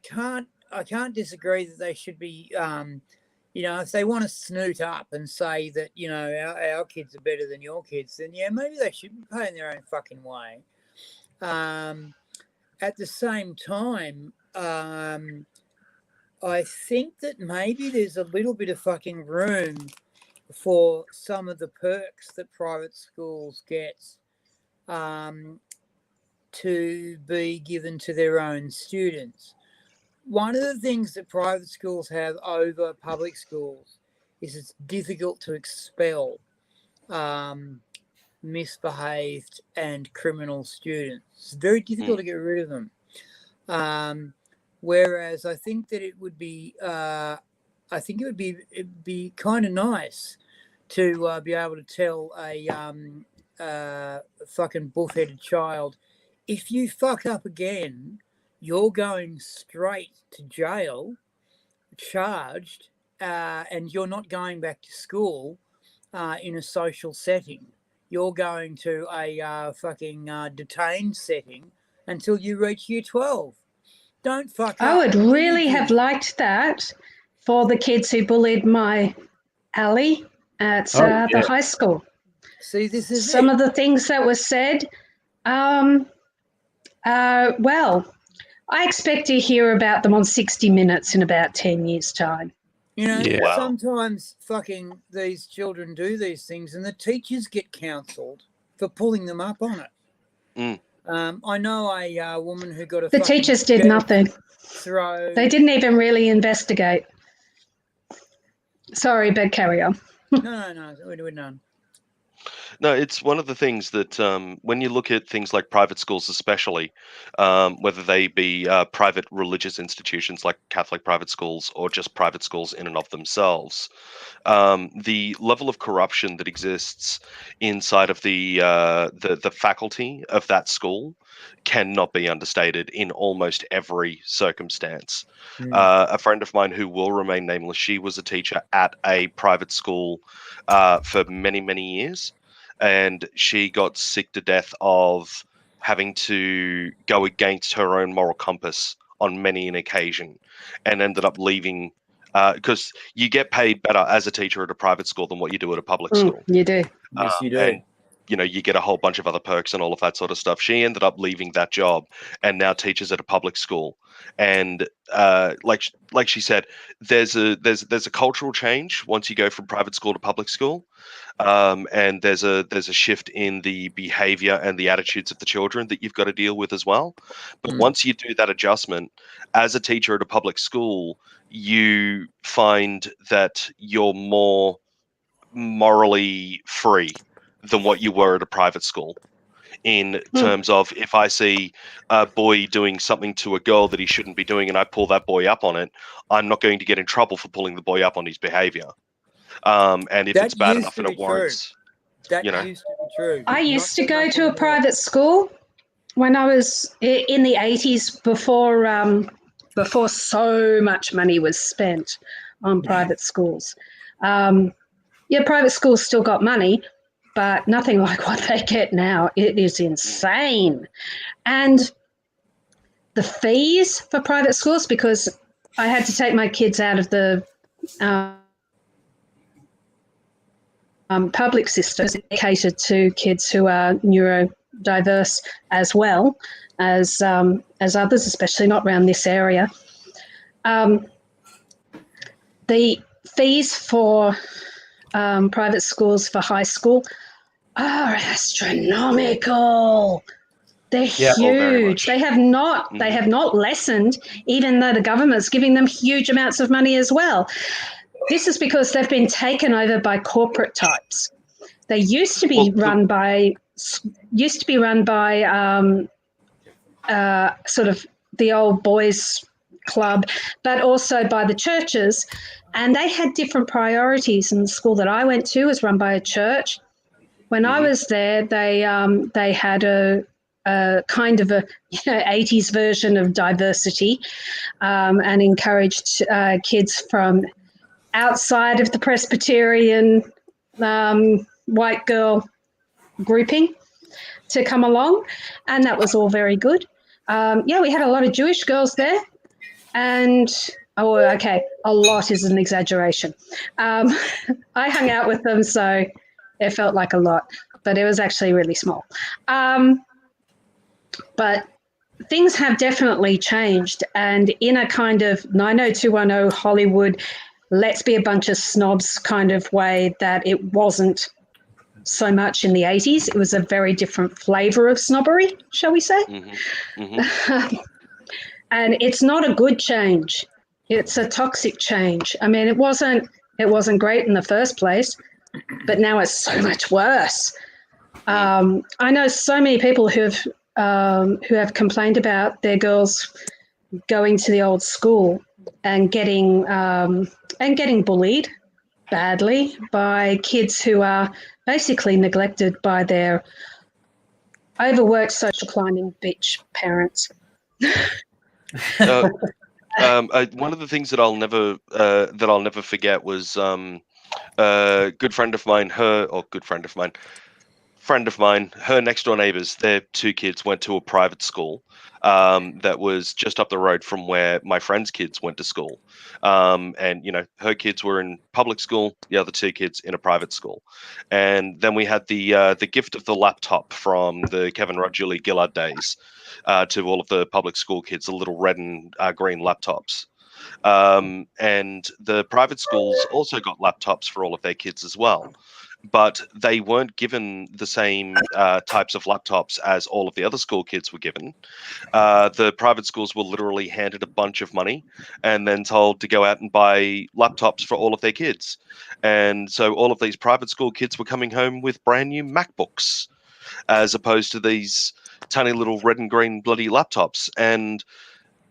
can't disagree that they should be, if they want to snoot up and say that our kids are better than your kids, then yeah, maybe they should be paying their own fucking way. At the same time, I think that maybe there's a little bit of fucking room for some of the perks that private schools get to be given to their own students. One of the things that private schools have over public schools is it's difficult to expel misbehaved and criminal students. It's very difficult to get rid of them. Whereas I think that it'd be kind of nice to be able to tell a fucking buff-headed child, if you fuck up again, you're going straight to jail, charged, and you're not going back to school in a social setting. You're going to a fucking detained setting until you reach year 12. Don't fuck up. I would really have liked that for the kids who bullied my Ali at the high school. See, this is some of the things that were said. Well, I expect to hear about them on 60 Minutes in about 10 years' time. Sometimes fucking these children do these things and the teachers get counselled for pulling them up on it. I know a woman who got a The teachers did nothing. They didn't even really investigate. Sorry, but carry on. No, we're done. No, it's one of the things that when you look at things like private schools, especially, whether they be private religious institutions like Catholic private schools or just private schools in and of themselves, the level of corruption that exists inside of the faculty of that school cannot be understated in almost every circumstance. A friend of mine who will remain nameless, she was a teacher at a private school for many, many years. And she got sick to death of having to go against her own moral compass on many an occasion, and ended up leaving because you get paid better as a teacher at a private school than what you do at a public school. You do. Yes, you do. And, you get a whole bunch of other perks and all of that sort of stuff. She ended up leaving that job and now teaches at a public school. And like she said, there's a cultural change once you go from private school to public school. And there's a shift in the behavior and the attitudes of the children that you've got to deal with as well. But once you do that adjustment, as a teacher at a public school, you find that you're more morally free than what you were at a private school. In terms of, if I see a boy doing something to a girl that he shouldn't be doing and I pull that boy up on it, I'm not going to get in trouble for pulling the boy up on his behavior. And if it's bad enough and it warrants, that used to be true. I used to go to a private school when I was in the 80s before so much money was spent on private schools. Private schools still got money, but nothing like what they get now. It is insane. And the fees for private schools, because I had to take my kids out of the public systems, catered to kids who are neurodiverse as well as others, especially not around this area. The fees for private schools for high school are astronomical. They're huge. They have not lessened, even though the government's giving them huge amounts of money as well. This is because they've been taken over by corporate types. They used to be run by sort of the old boys club, but also by the churches. And they had different priorities. And the school that I went to was run by a church. When I was there, they had a kind of a 80s version of diversity, and encouraged kids from outside of the Presbyterian white girl grouping to come along, and that was all very good. We had a lot of Jewish girls there, and a lot is an exaggeration. I hung out with them, so it felt like a lot, but it was actually really small. But things have definitely changed, and in a kind of 90210 Hollywood, let's be a bunch of snobs kind of way, that it wasn't so much in the 80s. It was a very different flavour of snobbery, shall we say? And it's not a good change. It's a toxic change. I mean, it wasn't great in the first place, but now it's so much worse. I know so many people who have complained about their girls going to the old school and getting bullied badly by kids who are basically neglected by their overworked social climbing beach parents. One of the things that I'll never forget was a good friend of mine, her next door neighbors, their two kids went to a private school that was just up the road from where my friend's kids went to school. And, her kids were in public school, the other two kids in a private school. And then we had the gift of the laptop from the Kevin Rudd, Julie Gillard days to all of the public school kids, the little red and green laptops. And the private schools also got laptops for all of their kids as well. But they weren't given the same types of laptops as all of the other school kids were given. The private schools were literally handed a bunch of money and then told to go out and buy laptops for all of their kids. And so all of these private school kids were coming home with brand new MacBooks, as opposed to these tiny little red and green bloody laptops. And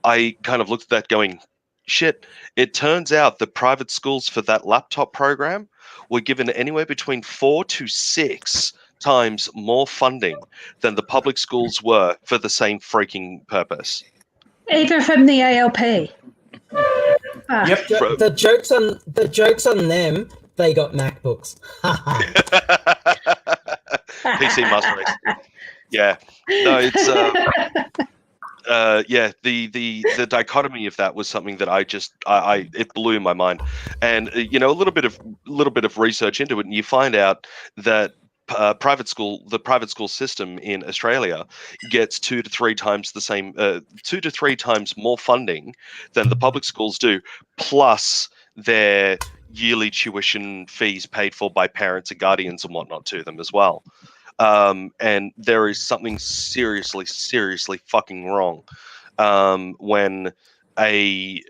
I kind of looked at that going, shit, it turns out the private schools for that laptop program were given anywhere between 4 to 6 times more funding than the public schools were for the same freaking purpose. Even from the ALP. Yep. The joke's on them. They got MacBooks. PC Master Race. Yeah. No, it's the dichotomy of that was something that it blew my mind. And a little bit of research into it, and you find out that the private school system in Australia gets 2 to 3 times the same, 2 to 3 times more funding than the public schools do, plus their yearly tuition fees paid for by parents and guardians and whatnot to them as well. And there is something seriously fucking wrong when a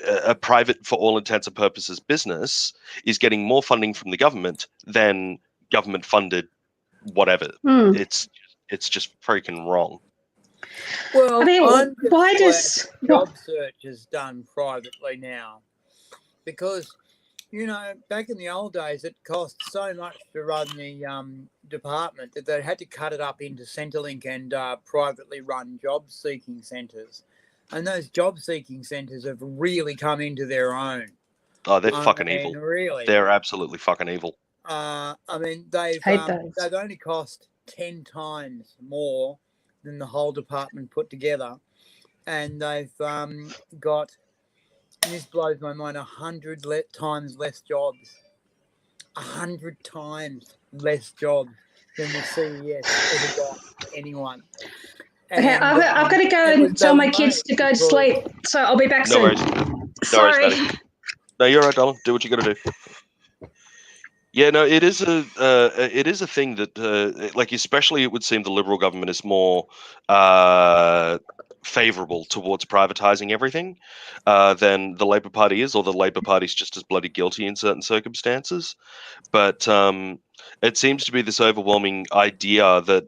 private, for all intents and purposes, business is getting more funding from the government than government-funded whatever. It's just freaking wrong. Well, I mean, why does job search is done privately now? Because back in the old days, it cost so much to run the department that they had to cut it up into Centrelink and privately run job-seeking centres. And those job-seeking centres have really come into their own. Oh, they're fucking evil. Really. They're absolutely fucking evil. They've only cost 10 times more than the whole department put together. And they've got... And this blows my mind, 100 times less jobs. 100 times less jobs than the CES ever got anyone. And, okay, I've got to go and tell my kids to go to sleep, so I'll be back soon. Worries. Sorry. No worries, buddy. No, you're all right, darling. Do what you got to do. Yeah, no, it is a thing that, like, especially it would seem the Liberal government is more favourable towards privatising everything than the Labor Party is, or the Labor Party's just as bloody guilty in certain circumstances. But it seems to be this overwhelming idea that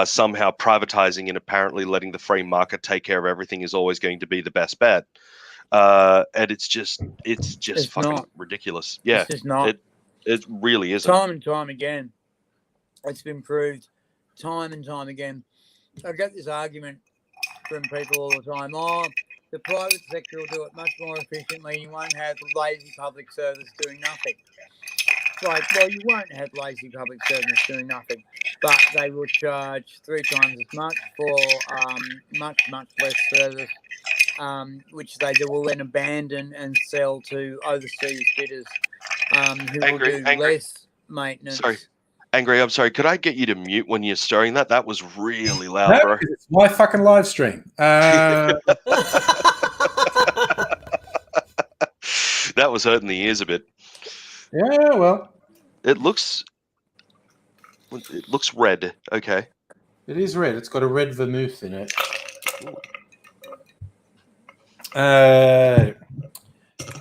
somehow privatising and apparently letting the free market take care of everything is always going to be the best bet. and it's just fucking not. ridiculous. Yeah, It's just not. it really isn't. Time and time again, it's been proved. Time and time again, I get this argument from people all the time. Oh, the private sector will do it much more efficiently. You won't have lazy public service doing nothing. It's like, well, you won't have lazy public service doing nothing, but they will charge 3 times as much for much less service, which they will then abandon and sell to overseas bidders who will do less maintenance. Sorry. Angry, I'm sorry. Could I get you to mute when you're stirring that? That was really loud, bro. It's my fucking live stream. That was hurting the ears a bit. Yeah, well, It looks red. Okay. it is red. It's got a red vermouth in it.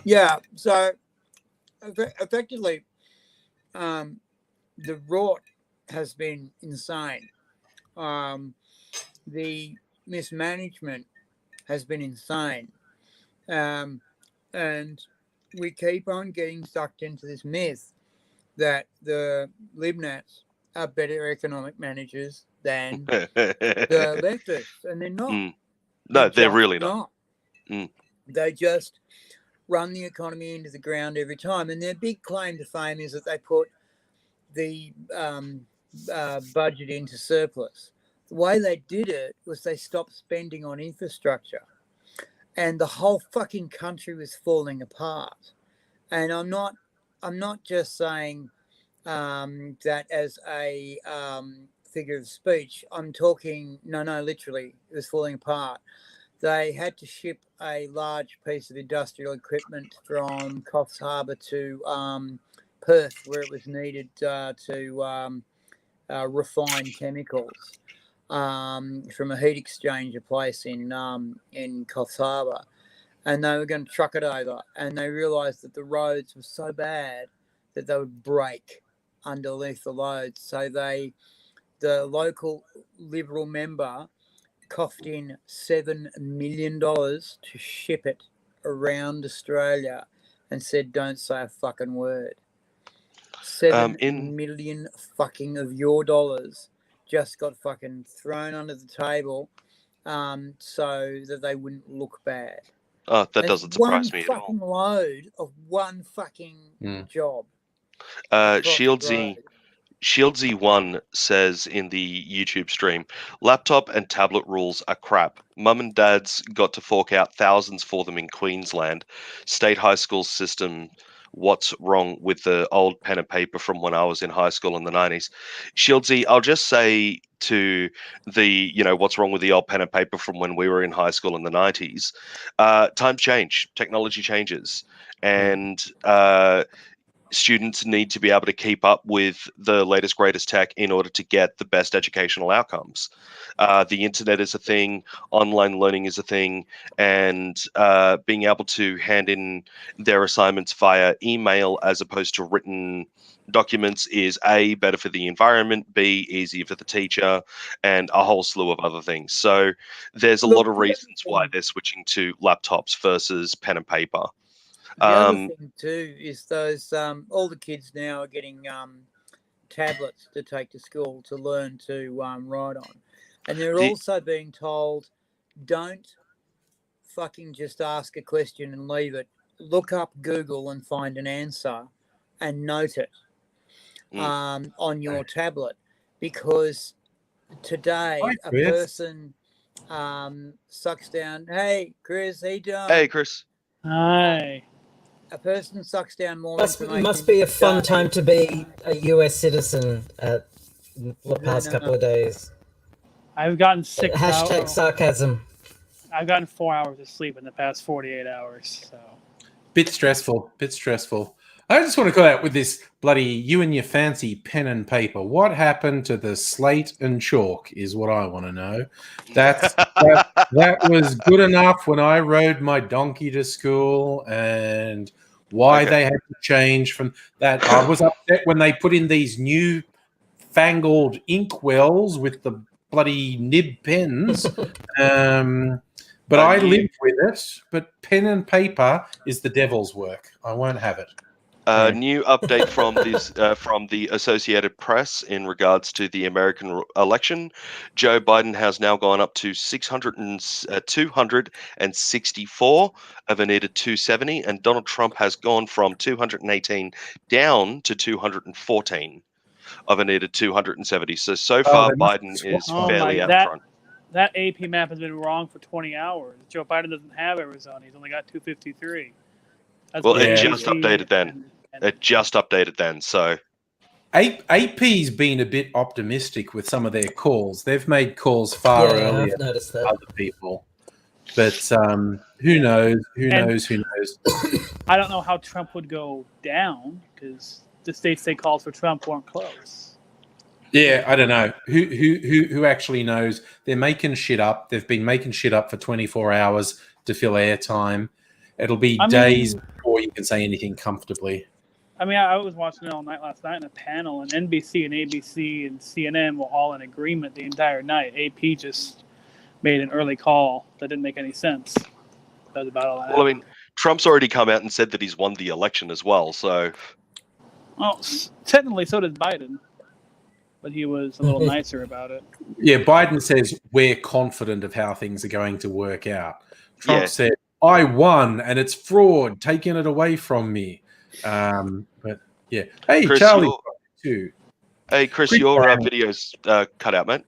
Yeah, so effectively, the rot has been insane. The mismanagement has been insane. And we keep on getting sucked into this myth that the Libnats are better economic managers than the leftists, and they're not. No, they're really not. They just run the economy into the ground every time, and their big claim to fame is that they put the budget into surplus. The way they did it was they stopped spending on infrastructure, and the whole fucking country was falling apart. And I'm not just saying that as a figure of speech. I'm talking literally, it was falling apart. They had to ship a large piece of industrial equipment from Coffs Harbour to Perth, where it was needed to refine chemicals from a heat exchanger place in Coffs Harbour. And they were going to truck it over. And they realised that the roads were so bad that they would break underneath the loads. So the local Liberal member coughed in $7 million to ship it around Australia and said, don't say a fucking word. 7 million fucking of your dollars just got fucking thrown under the table so that they wouldn't look bad. Oh, that doesn't surprise me at all. One fucking load of one fucking job. Shieldsy1 says in the YouTube stream, laptop and tablet rules are crap. Mum and dads got to fork out thousands for them in Queensland. State high school system. What's wrong with the old pen and paper from when I was in high school in the 90s? Shieldsy, I'll just say to the, what's wrong with the old pen and paper from when we were in high school in the 90s? Times change, technology changes, and students need to be able to keep up with the latest, greatest tech in order to get the best educational outcomes. The internet is a thing, online learning is a thing, and being able to hand in their assignments via email as opposed to written documents is A, better for the environment, B, easier for the teacher, and a whole slew of other things. So there's a lot of reasons why they're switching to laptops versus pen and paper. The other thing too is those all the kids now are getting tablets to take to school to learn to write on, and they're also being told, don't fucking just ask a question and leave it. Look up Google and find an answer and note it on your tablet, because today a person sucks down. Hey Chris, how you doing? Hey Chris. Hi. A person sucks down more information. Must be a fun time to be a US citizen at the past couple of days. I've gotten 6 hours. Hashtag sarcasm. I've gotten 4 hours of sleep in the past 48 hours. So. Bit stressful. I just want to go out with this bloody you and your fancy pen and paper. What happened to the slate and chalk is what I want to know. That was good enough when I rode my donkey to school, and why they had to change from that. I was upset when they put in these new fangled ink wells with the bloody nib pens. But I you- live with it. But pen and paper is the devil's work. I won't have it. New update from this from the Associated Press in regards to the American election. Joe Biden has now gone up to 264 of a needed 270, and Donald Trump has gone from 218 down to 214 of a needed 270. So far, they must Biden have is swapped. fairly out that, front. That AP map has been wrong for 20 hours. Joe Biden doesn't have Arizona. He's only got 253. That's Well, what it ABC just updated then. It just updated then, so AP's been a bit optimistic with some of their calls. They've made calls far Yeah, earlier I've noticed than that. other people. But who knows? Who knows? I don't know how Trump would go down because the states they called for Trump weren't close. Yeah, I don't know. Who actually knows? They're making shit up. They've been making shit up for 24 hours to fill airtime. It'll be days before you can say anything comfortably. I mean, I was watching it all night last night in a panel, and NBC and ABC and CNN were all in agreement the entire night. AP just made an early call that didn't make any sense. That was about all that. well, I mean, Trump's already come out and said that he's won the election as well. So Well, technically, so did Biden, but he was a little nicer about it. Yeah, Biden says we're confident of how things are going to work out. Trump Yeah. said, I won and it's fraud, taking it away from me. But yeah. Hey, Chris, Charlie your- too. Hey, Chris, Chris your Brown. video's cut out, mate.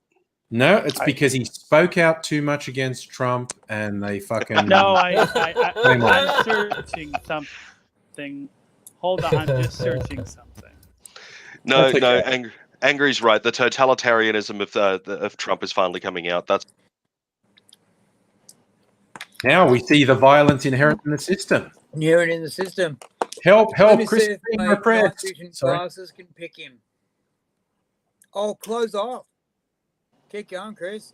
No, it's because he spoke out too much against Trump and they fucking No, Hang on. I'm searching something. Hold on, I'm just searching something. No, That's no, okay. Angry's right. The totalitarianism of Trump is finally coming out. That's now we see the violence inherent in the system. Inherent in the system. Help, Let help, me Chris see if being my repressed. night vision Sorry. glasses can pick him. Oh, close off. Keep going, Chris.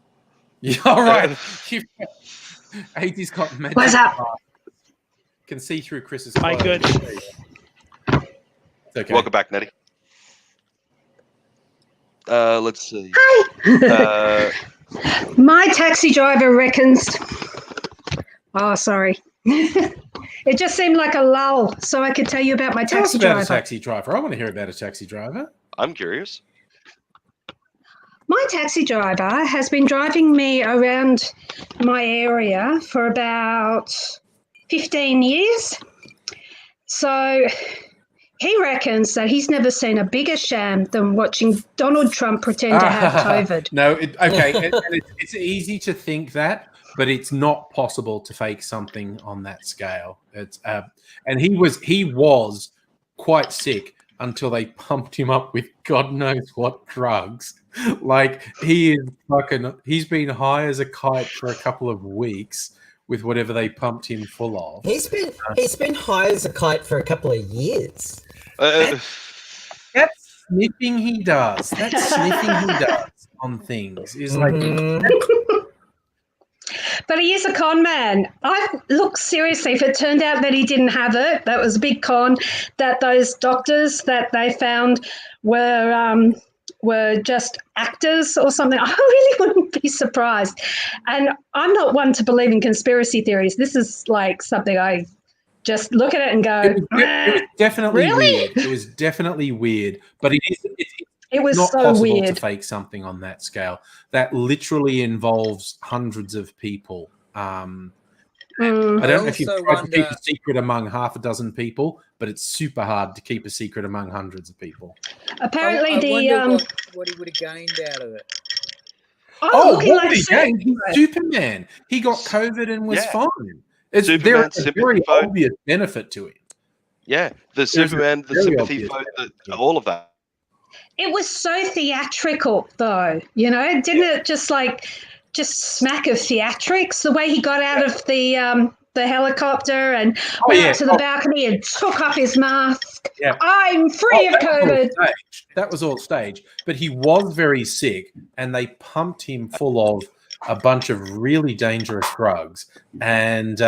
Yeah, all right. AD's got magic. What's up? glasses. Can see through Chris's My clothes. goodness. It's okay. welcome back, Nettie. Let's see. My taxi driver reckons. Oh, sorry. It just seemed like a lull, so I could tell you about my Tell us taxi about driver. a taxi driver. I want to hear about a taxi driver. I'm curious. My taxi driver has been driving me around my area for about 15 years. So he reckons that he's never seen a bigger sham than watching Donald Trump pretend to have COVID. No, okay. It's easy to think that, but it's not possible to fake something on that scale. It's and he was quite sick until they pumped him up with God knows what drugs. Like he's been high as a kite for a couple of weeks with whatever they pumped him full of. He's been high as a kite for a couple of years. That sniffing he does on things is like Mhm. But he is a con man. Look, seriously, if it turned out that he didn't have it, that was a big con, that those doctors that they found were just actors or something, I really wouldn't be surprised. And I'm not one to believe in conspiracy theories. This is like something I just look at it and go, it was definitely Really? weird. It was definitely weird, but it's it was not so possible weird. to fake something on that scale. That literally involves hundreds of people. I don't know if you've also tried to keep wonder- a secret among half a dozen people, but it's super hard to keep a secret among hundreds of people. Apparently, I wonder the what he would have gained out of it. looking what like he Superman. gained? He's Superman. He got COVID and was Yeah. fine. There Superman, is a sympathy very vote. obvious benefit to it. Yeah, the a Superman, the very sympathy obvious vote, all of that. It was so theatrical, though. You know, didn't it just smack of theatrics? The way he got out of the helicopter and went yeah. up to the balcony and took off his mask. Yeah. I'm free of that was all COVID. staged. That was all staged. But he was very sick, and they pumped him full of a bunch of really dangerous drugs. And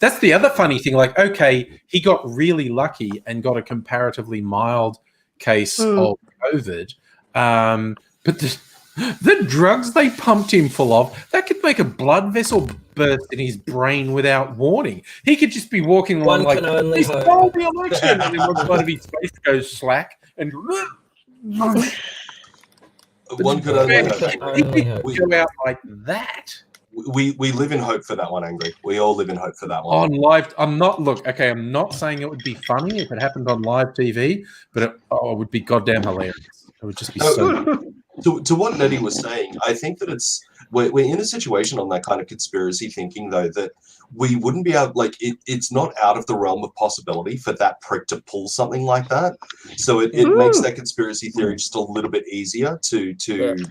that's the other funny thing. Like, okay, he got really lucky and got a comparatively mild case of COVID. But The drugs they pumped him full of, that could make a blood vessel burst in his brain without warning. He could just be walking along One like, can only "He hope." stole the election," and then one of his face goes slack, and One could only Man, hope. Only hope. he go out like that. We live in hope for that one, Angry. We all live in hope for that one. On live, I'm not saying it would be funny if it happened on live TV, but it would be goddamn hilarious. It would just be To what Nettie was saying, I think that we're in a situation on that kind of conspiracy thinking, though, that we wouldn't be able, like, it's not out of the realm of possibility for that prick to pull something like that. So it makes that conspiracy theory just a little bit easier to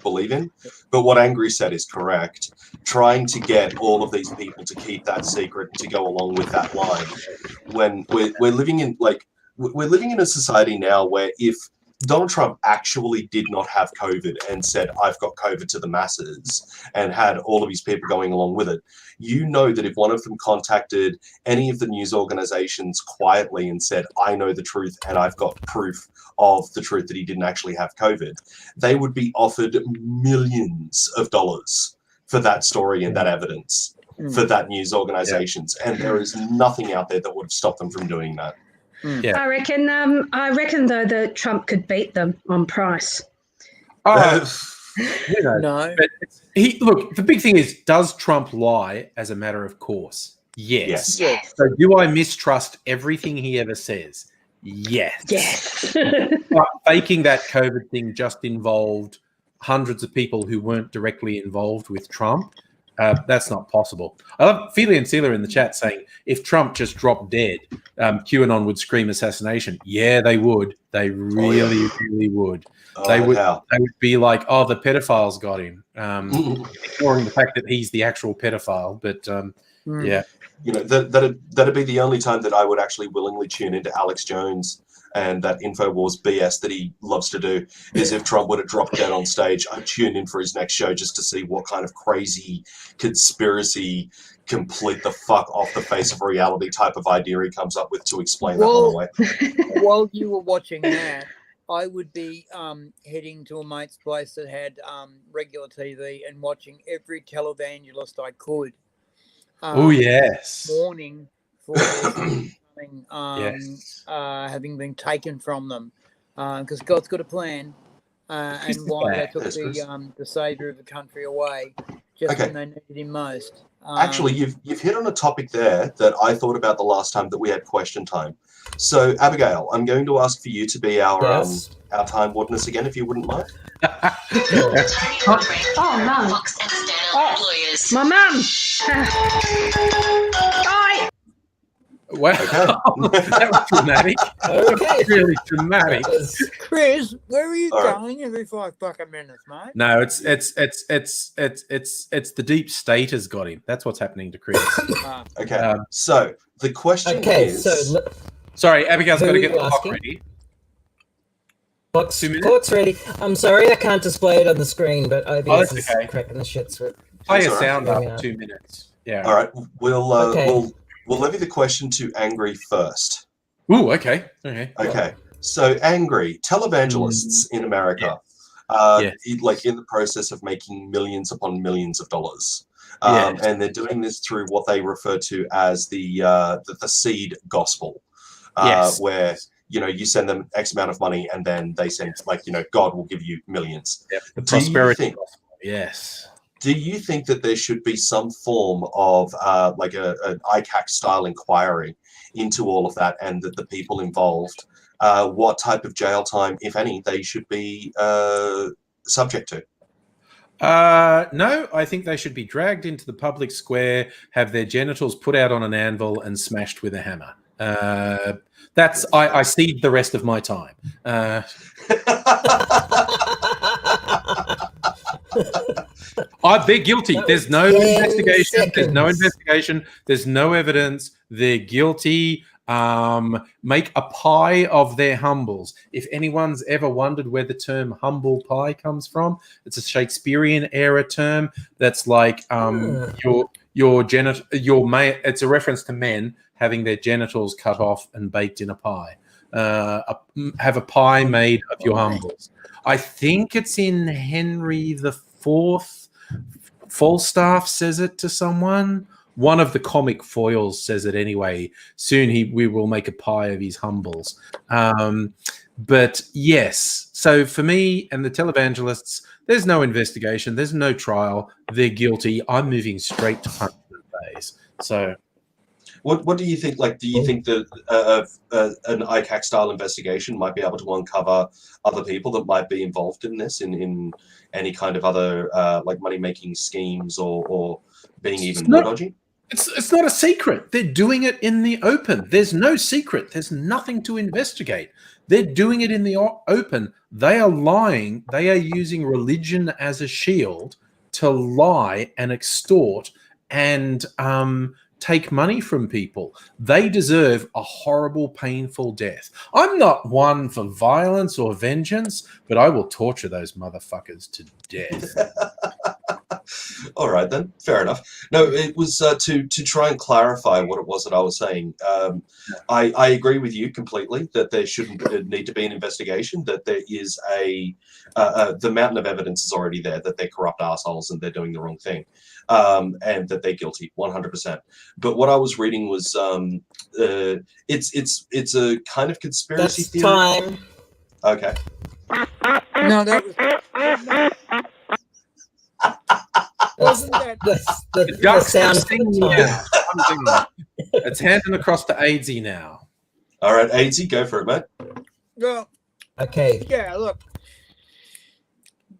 believe in. But what Angry said is correct. Trying to get all of these people to keep that secret, to go along with that line, when we're living in a society now where if Donald Trump actually did not have COVID and said, "I've got COVID" to the masses, and had all of his people going along with it, you know that if one of them contacted any of the news organizations quietly and said, "I know the truth and I've got proof of the truth that he didn't actually have COVID," they would be offered millions of dollars for that story and that evidence for that news organizations. And there is nothing out there that would have stopped them from doing that. Yeah. I reckon though that Trump could beat them on price. You know, No. but look, the big thing is, does Trump lie as a matter of course? Yes. Yes. So do I mistrust everything he ever says? Yes. Yes. But faking that COVID thing just involved hundreds of people who weren't directly involved with Trump. That's not possible. I love Feely and Sealer in the chat saying, if Trump just dropped dead, QAnon would scream assassination. Yeah, they would. They really, really would. They would be like, "Oh, the pedophile's got him," ignoring the fact that he's the actual pedophile. But yeah, You know, that'd be the only time that I would actually willingly tune into Alex Jones and that InfoWars BS that he loves to do, is if Trump would have dropped dead on stage, I'd tune in for his next show just to see what kind of crazy conspiracy, complete the fuck off the face of reality type of idea he comes up with to explain that one away. While you were watching that, I would be heading to a mate's place that had regular TV and watching every televangelist I could. Oh yes. Morning for something having been taken from them, because God's got a plan, and why they took the savior of the country away just when they needed him most. Actually, you've hit on a topic there that I thought about the last time that we had question time. So, Abigail, I'm going to ask for you to be our time wardeness again, if you wouldn't mind. Oh no! My mum. Bye. Wow, that was dramatic. Okay. Really dramatic. Chris, where are you All right. going every 5 fucking minutes, mate? No, it's the deep state has got him. That's what's happening to Chris. Okay, so the question is... so Sorry, Abigail's Who got to are get you the clock asking? ready. clock's, 2 minutes? clock's ready. I'm sorry I can't display it on the screen, but OBS that's is okay. cracking the shit through. Play a That's all right. sound Yeah, up yeah. 2 minutes. Yeah. All right, Okay. we'll levy the question to Angry first. Ooh, okay. Okay. Okay, so Angry, televangelists in America, Yes. like in the process of making millions upon millions of dollars. Yes. And they're doing this through what they refer to as the seed gospel, Yes. where you send them X amount of money and then they send, like, God will give you millions. Yep. The Do you prosperity think- gospel. Yes. Do you think that there should be some form of like an ICAC style inquiry into all of that, and that the people involved, what type of jail time, if any, they should be subject to? No, I think they should be dragged into the public square, have their genitals put out on an anvil, and smashed with a hammer. I cede the rest of my time. They're guilty. There's no investigation. There's no investigation. There's no evidence. They're guilty. Make a pie of their humbles. If anyone's ever wondered where the term humble pie comes from, it's a Shakespearean era term that's like it's a reference to men having their genitals cut off and baked in a pie. have a pie made of your Pie. humbles. I think it's in Henry the Fourth. Falstaff says it to someone. One of the comic foils says it anyway. Soon we will make a pie of his humbles. But yes, so for me and the televangelists, there's no investigation. There's no trial. They're guilty. I'm moving straight to punishment phase. So What do you think? Like, do you think that an ICAC style investigation might be able to uncover other people that might be involved in this, in any kind of other like money making schemes or being even more dodgy? It's not a secret. They're doing it in the open. There's no secret. There's nothing to investigate. They're doing it in the open. They are lying. They are using religion as a shield to lie and extort and take money from people. They deserve a horrible, painful death. I'm not one for violence or vengeance, but I will torture those motherfuckers to death. All right, then. Fair enough. No, it was to try and clarify what it was that I was saying. I agree with you completely that there shouldn't need to be an investigation, that there is the mountain of evidence is already there, that they're corrupt assholes and they're doing the wrong thing, and that they're guilty 100%. But what I was reading was it's a kind of conspiracy theory. Time. Okay. No, that wasn't that. The Ducks are sound singing now. I'm singing. It's handing across to AIDSy now. All right, AIDSy, go for it, mate. Well, Okay. yeah. Look,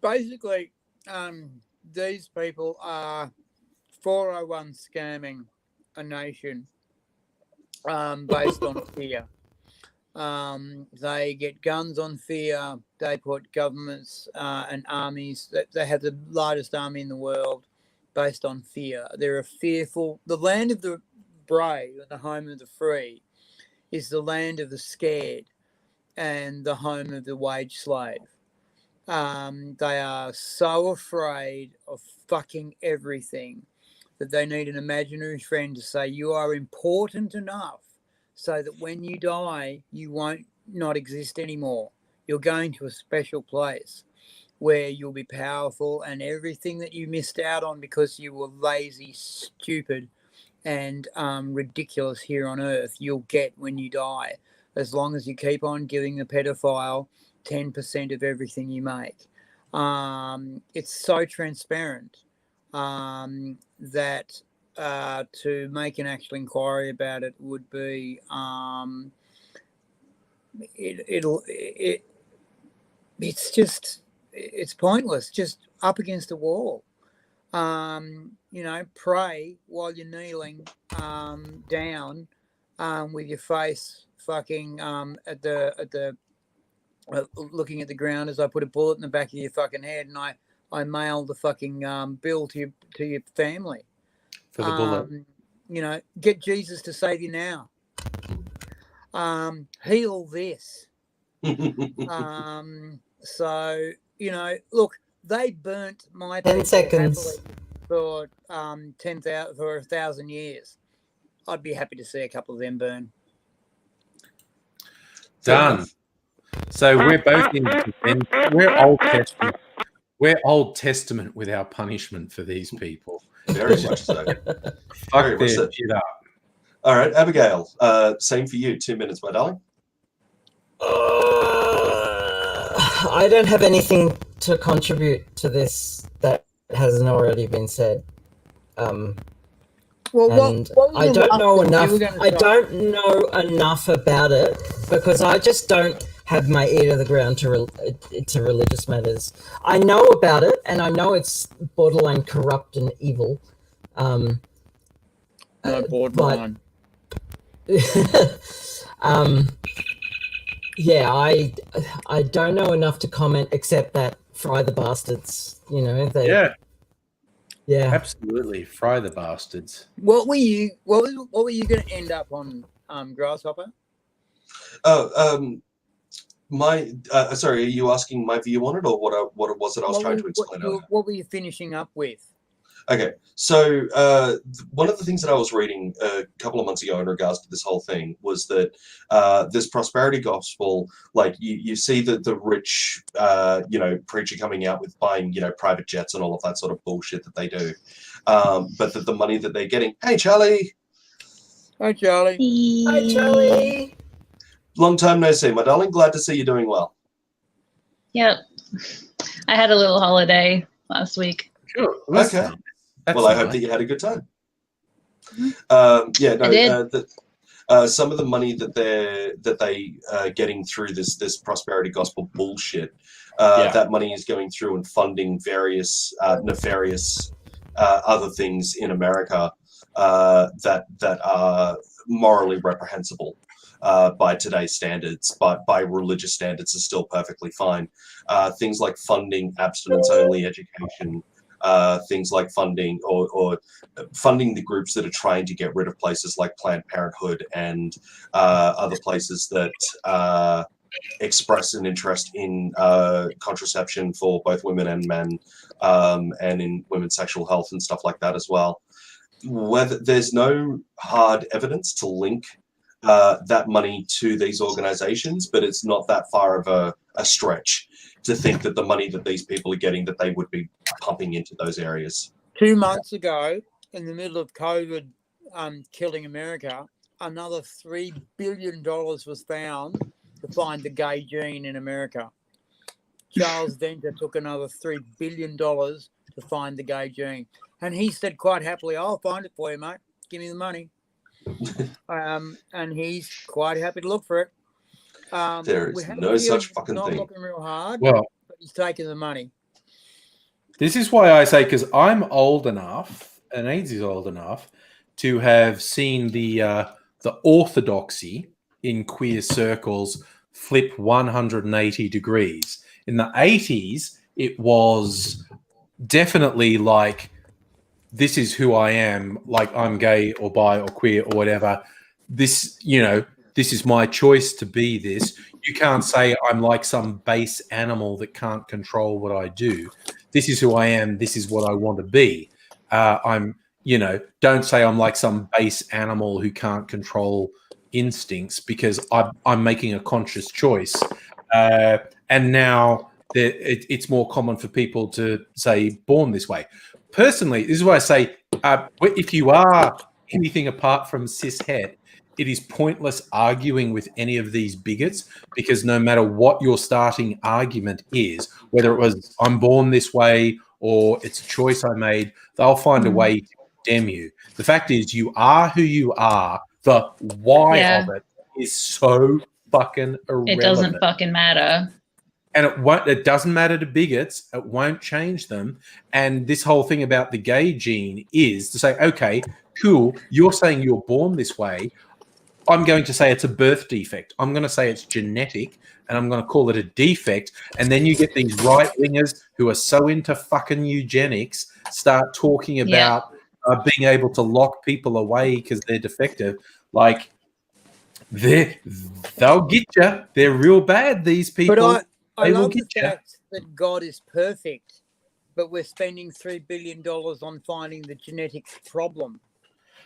basically, these people are 401 scamming a nation based on fear. They get guns on fear. They put governments and armies. They have the largest army in the world based on fear. They're a fearful. The land of the brave, the home of the free, is the land of the scared and the home of the wage slave. They are so afraid of fucking everything that they need an imaginary friend to say, you are important enough so that when you die, you won't not exist anymore. You're going to a special place where you'll be powerful, and everything that you missed out on because you were lazy, stupid, and ridiculous here on Earth, you'll get when you die, as long as you keep on giving the pedophile 10% of everything you make. It's so transparent that to make an actual inquiry about it would be it's pointless, just up against the wall. Pray while you're kneeling down with your face fucking at the looking at the ground as I put a bullet in the back of your fucking head, and I mail the fucking bill to your family. For the bullet. Get Jesus to save you now. Heal this. So, look, they burnt my 10 people seconds. for 10,000 for 1,000 years. I'd be happy to see a couple of them burn. Done. So we're both we're Old Testament. We're Old Testament with our punishment for these people. Very much so. Fuck this shit up. All right, Abigail, same for you. 2 minutes, my darling. I don't have anything to contribute to this that hasn't already been said. I don't know enough. I don't know enough about it because I just don't have my ear to the ground to religious matters. I know about it, and I know it's borderline corrupt and evil. Borderline. Yeah, I don't know enough to comment except that fry the bastards. Yeah, absolutely, fry the bastards. What were you going to end up on, Grasshopper? Sorry, are you asking my view on it, or what it was that I was trying to explain earlier? What were you finishing up with? Okay, so one of the things that I was reading a couple of months ago in regards to this whole thing was that this prosperity gospel, like you see the rich, preacher coming out with buying, private jets and all of that sort of bullshit that they do, but the money that they're getting. Hey, Charlie. Hi, Charlie. Hi, Charlie. Long time no see, my darling. Glad to see you doing well. Yep. I had a little holiday last week. Sure. Okay. That's Well, I hope nice. that you had a good time. I did. Some of the money that they getting through this prosperity gospel bullshit, that money is going through and funding various nefarious other things in America that are morally reprehensible by today's standards, but by religious standards are still perfectly fine. Things like funding abstinence-only education. Things like funding or funding the groups that are trying to get rid of places like Planned Parenthood and other places that express an interest in contraception for both women and men, and in women's sexual health and stuff like that as well. Whether there's no hard evidence to link that money to these organizations, but it's not that far of a stretch to think that the money that these people are getting, that they would be pumping into those areas. 2 months ago, in the middle of COVID killing America, another $3 billion was found to find the gay gene in America. Charles Venter took another $3 billion to find the gay gene. And he said quite happily, I'll find it for you, mate. Give me the money. And he's quite happy to look for it. There is no such fucking not thing. looking real hard, Well, but he's taking the money. this is why I say, because I'm old enough, and AIDS is old enough, to have seen the orthodoxy in queer circles flip 180 degrees. In the 80s, it was definitely like, this is who I am, like I'm gay or bi or queer or whatever. This is my choice to be this. You can't say I'm like some base animal that can't control what I do. This is who I am. This is what I want to be. Don't say I'm like some base animal who can't control instincts, because I'm making a conscious choice. And now it's more common for people to say born this way. Personally, this is why I say, if you are anything apart from cishet, it is pointless arguing with any of these bigots, because no matter what your starting argument is, whether it was I'm born this way or it's a choice I made, they'll find a way to condemn you. The fact is, you are who you are. The why of it is so fucking irrelevant. It doesn't fucking matter. And it doesn't matter to bigots. It won't change them. And this whole thing about the gay gene is to say, okay, cool, you're saying you're born this way. I'm going to say it's a birth defect. I'm going to say it's genetic, and I'm going to call it a defect. And then you get these right-wingers who are so into fucking eugenics start talking about being able to lock people away because they're defective. Like, they'll get you. They're real bad, these people. But I will love the get you. fact that God is perfect, but we're spending $3 billion on finding the genetic problem.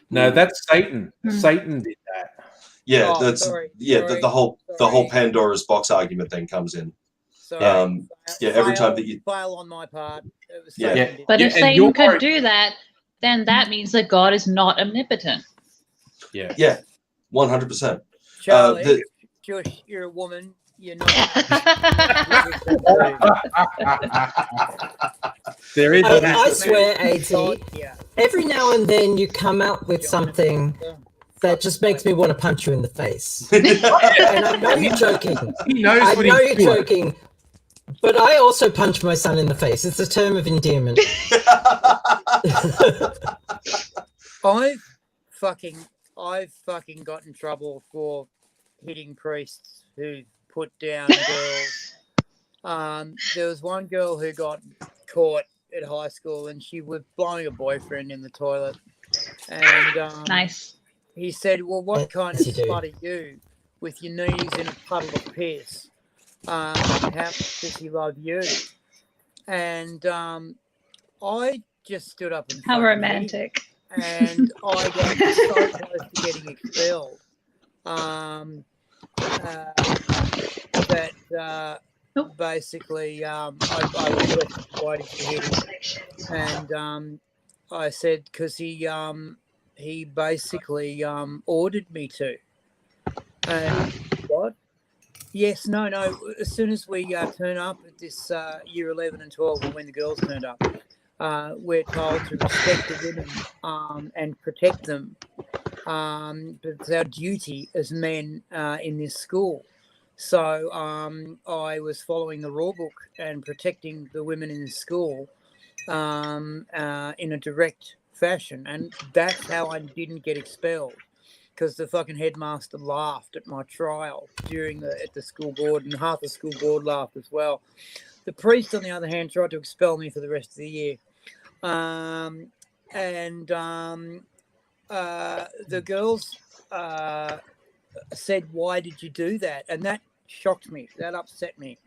No, that's Satan. Satan did that. Yeah, Oh, that's sorry, the whole Pandora's box argument then comes in. Sorry. Every time that you fail on my part, it was Yeah. Satan did But it. if Satan could do that, then that means that God is not omnipotent. Yeah. 100%. Charlie, you're a woman. You're not. There is. I swear, AT, Yeah. every now and then you come out with something that just makes me want to punch you in the face. And I know you're joking. He knows I what know he's you're doing. joking. But I also punch my son in the face. It's a term of endearment. I've fucking got in trouble for hitting priests who put down girls. There was one girl who got caught at high school, and she was blowing a boyfriend in the toilet. And Nice. he said, "Well, what kind of Yes, you do. slut are you, with your knees in a puddle of piss? How much does he love you?" And I just stood up and How fucking romantic. and I got so close to getting expelled. Basically, I requested why did you hit him? And I said because he basically ordered me to. And what? Yes, no. As soon as we turn up at this year 11 and 12, or when the girls turned up, we're told to respect the women and protect them. But it's our duty as men in this school. So I was following the rule book and protecting the women in the school in a direct fashion. And that's how I didn't get expelled, because the fucking headmaster laughed at my trial at the school board, and half the school board laughed as well. The priest, on the other hand, tried to expel me for the rest of the year. The girls said, why did you do that? And that shocked me. That upset me.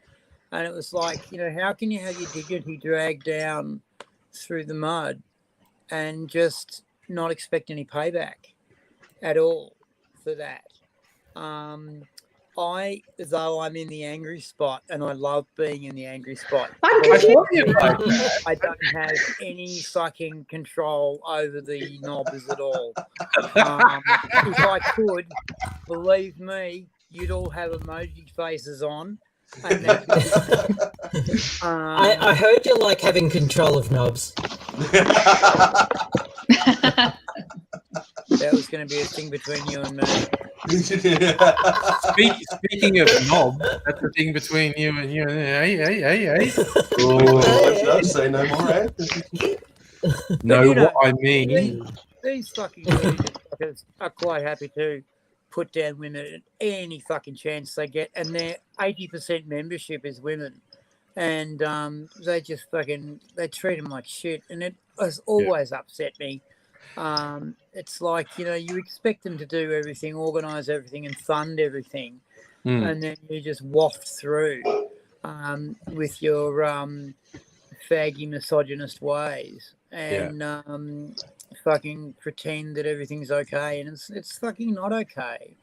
And it was like, how can you have your dignity dragged down through the mud and just not expect any payback at all for that? Though I'm in the angry spot, and I love being in the angry spot, I'm I confused. don't have any fucking control over the knobs at all. If I could, believe me, you'd all have emoji faces on. And I heard you like having control of knobs. That was going to be a thing between you and me. Speaking of knob, that's the thing between you and you. Hey. Oh, say no more. Eh? Know what I mean? These fucking fuckers are quite happy to put down women at any fucking chance they get, and their 80% membership is women, and they just they treat them like shit, and it has always upset me. It's like, you expect them to do everything, organise everything and fund everything, and then you just waft through with your faggy misogynist ways and fucking pretend that everything's okay, and it's fucking not okay.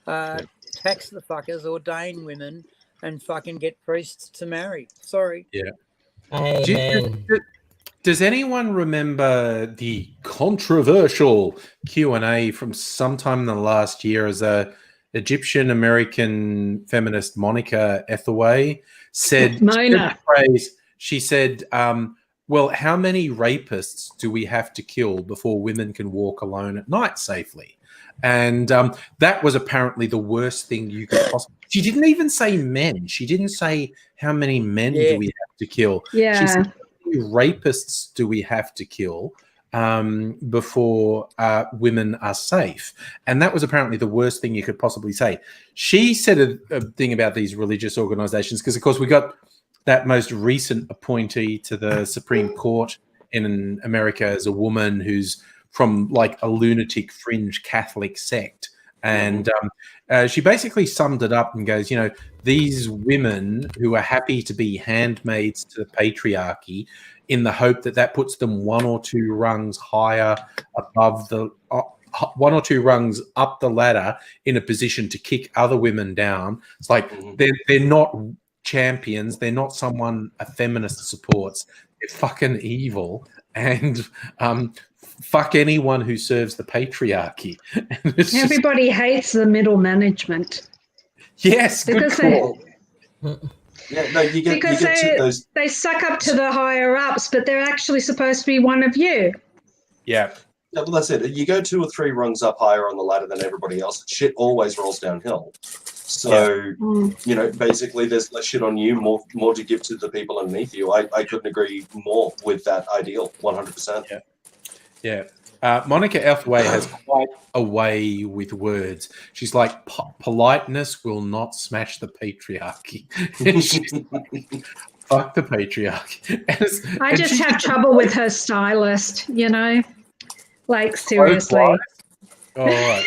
Tax the fuckers, ordain women, and fucking get priests to marry. Sorry. Yeah. Amen. Does anyone remember the controversial Q&A from sometime in the last year as a Egyptian American feminist, Monica Ethaway, said Mona. she said, well, how many rapists do we have to kill before women can walk alone at night safely? And that was apparently the worst thing you could possibly. She didn't even say men. She didn't say how many men do we have to kill. Yeah. She said, how many rapists do we have to kill before women are safe? And that was apparently the worst thing you could possibly say. She said a thing about these religious organizations because, of course, we got that most recent appointee to the Supreme Court in America as a woman who's from like a lunatic fringe Catholic sect. And she basically summed it up and goes, these women who are happy to be handmaids to the patriarchy in the hope that puts them one or two rungs higher above the one or two rungs up the ladder in a position to kick other women down. It's like they're not champions. They're not someone a feminist supports. They're fucking evil. And fuck anyone who serves the patriarchy. Everybody hates the middle management. Yes, good call. Yeah, no, you get those. They suck up to the higher ups, but they're actually supposed to be one of you. Yeah. Yeah, well, that's it. You go 2 or 3 rungs up higher on the ladder than everybody else. Shit always rolls downhill. So, basically there's less shit on you, more to give to the people underneath you. I couldn't agree more with that ideal, 100%. Yeah. Monica Ethaway has quite a way with words. She's like, politeness will not smash the patriarchy. She's like, fuck the patriarchy. I just have trouble with her stylist, Like, seriously. All right.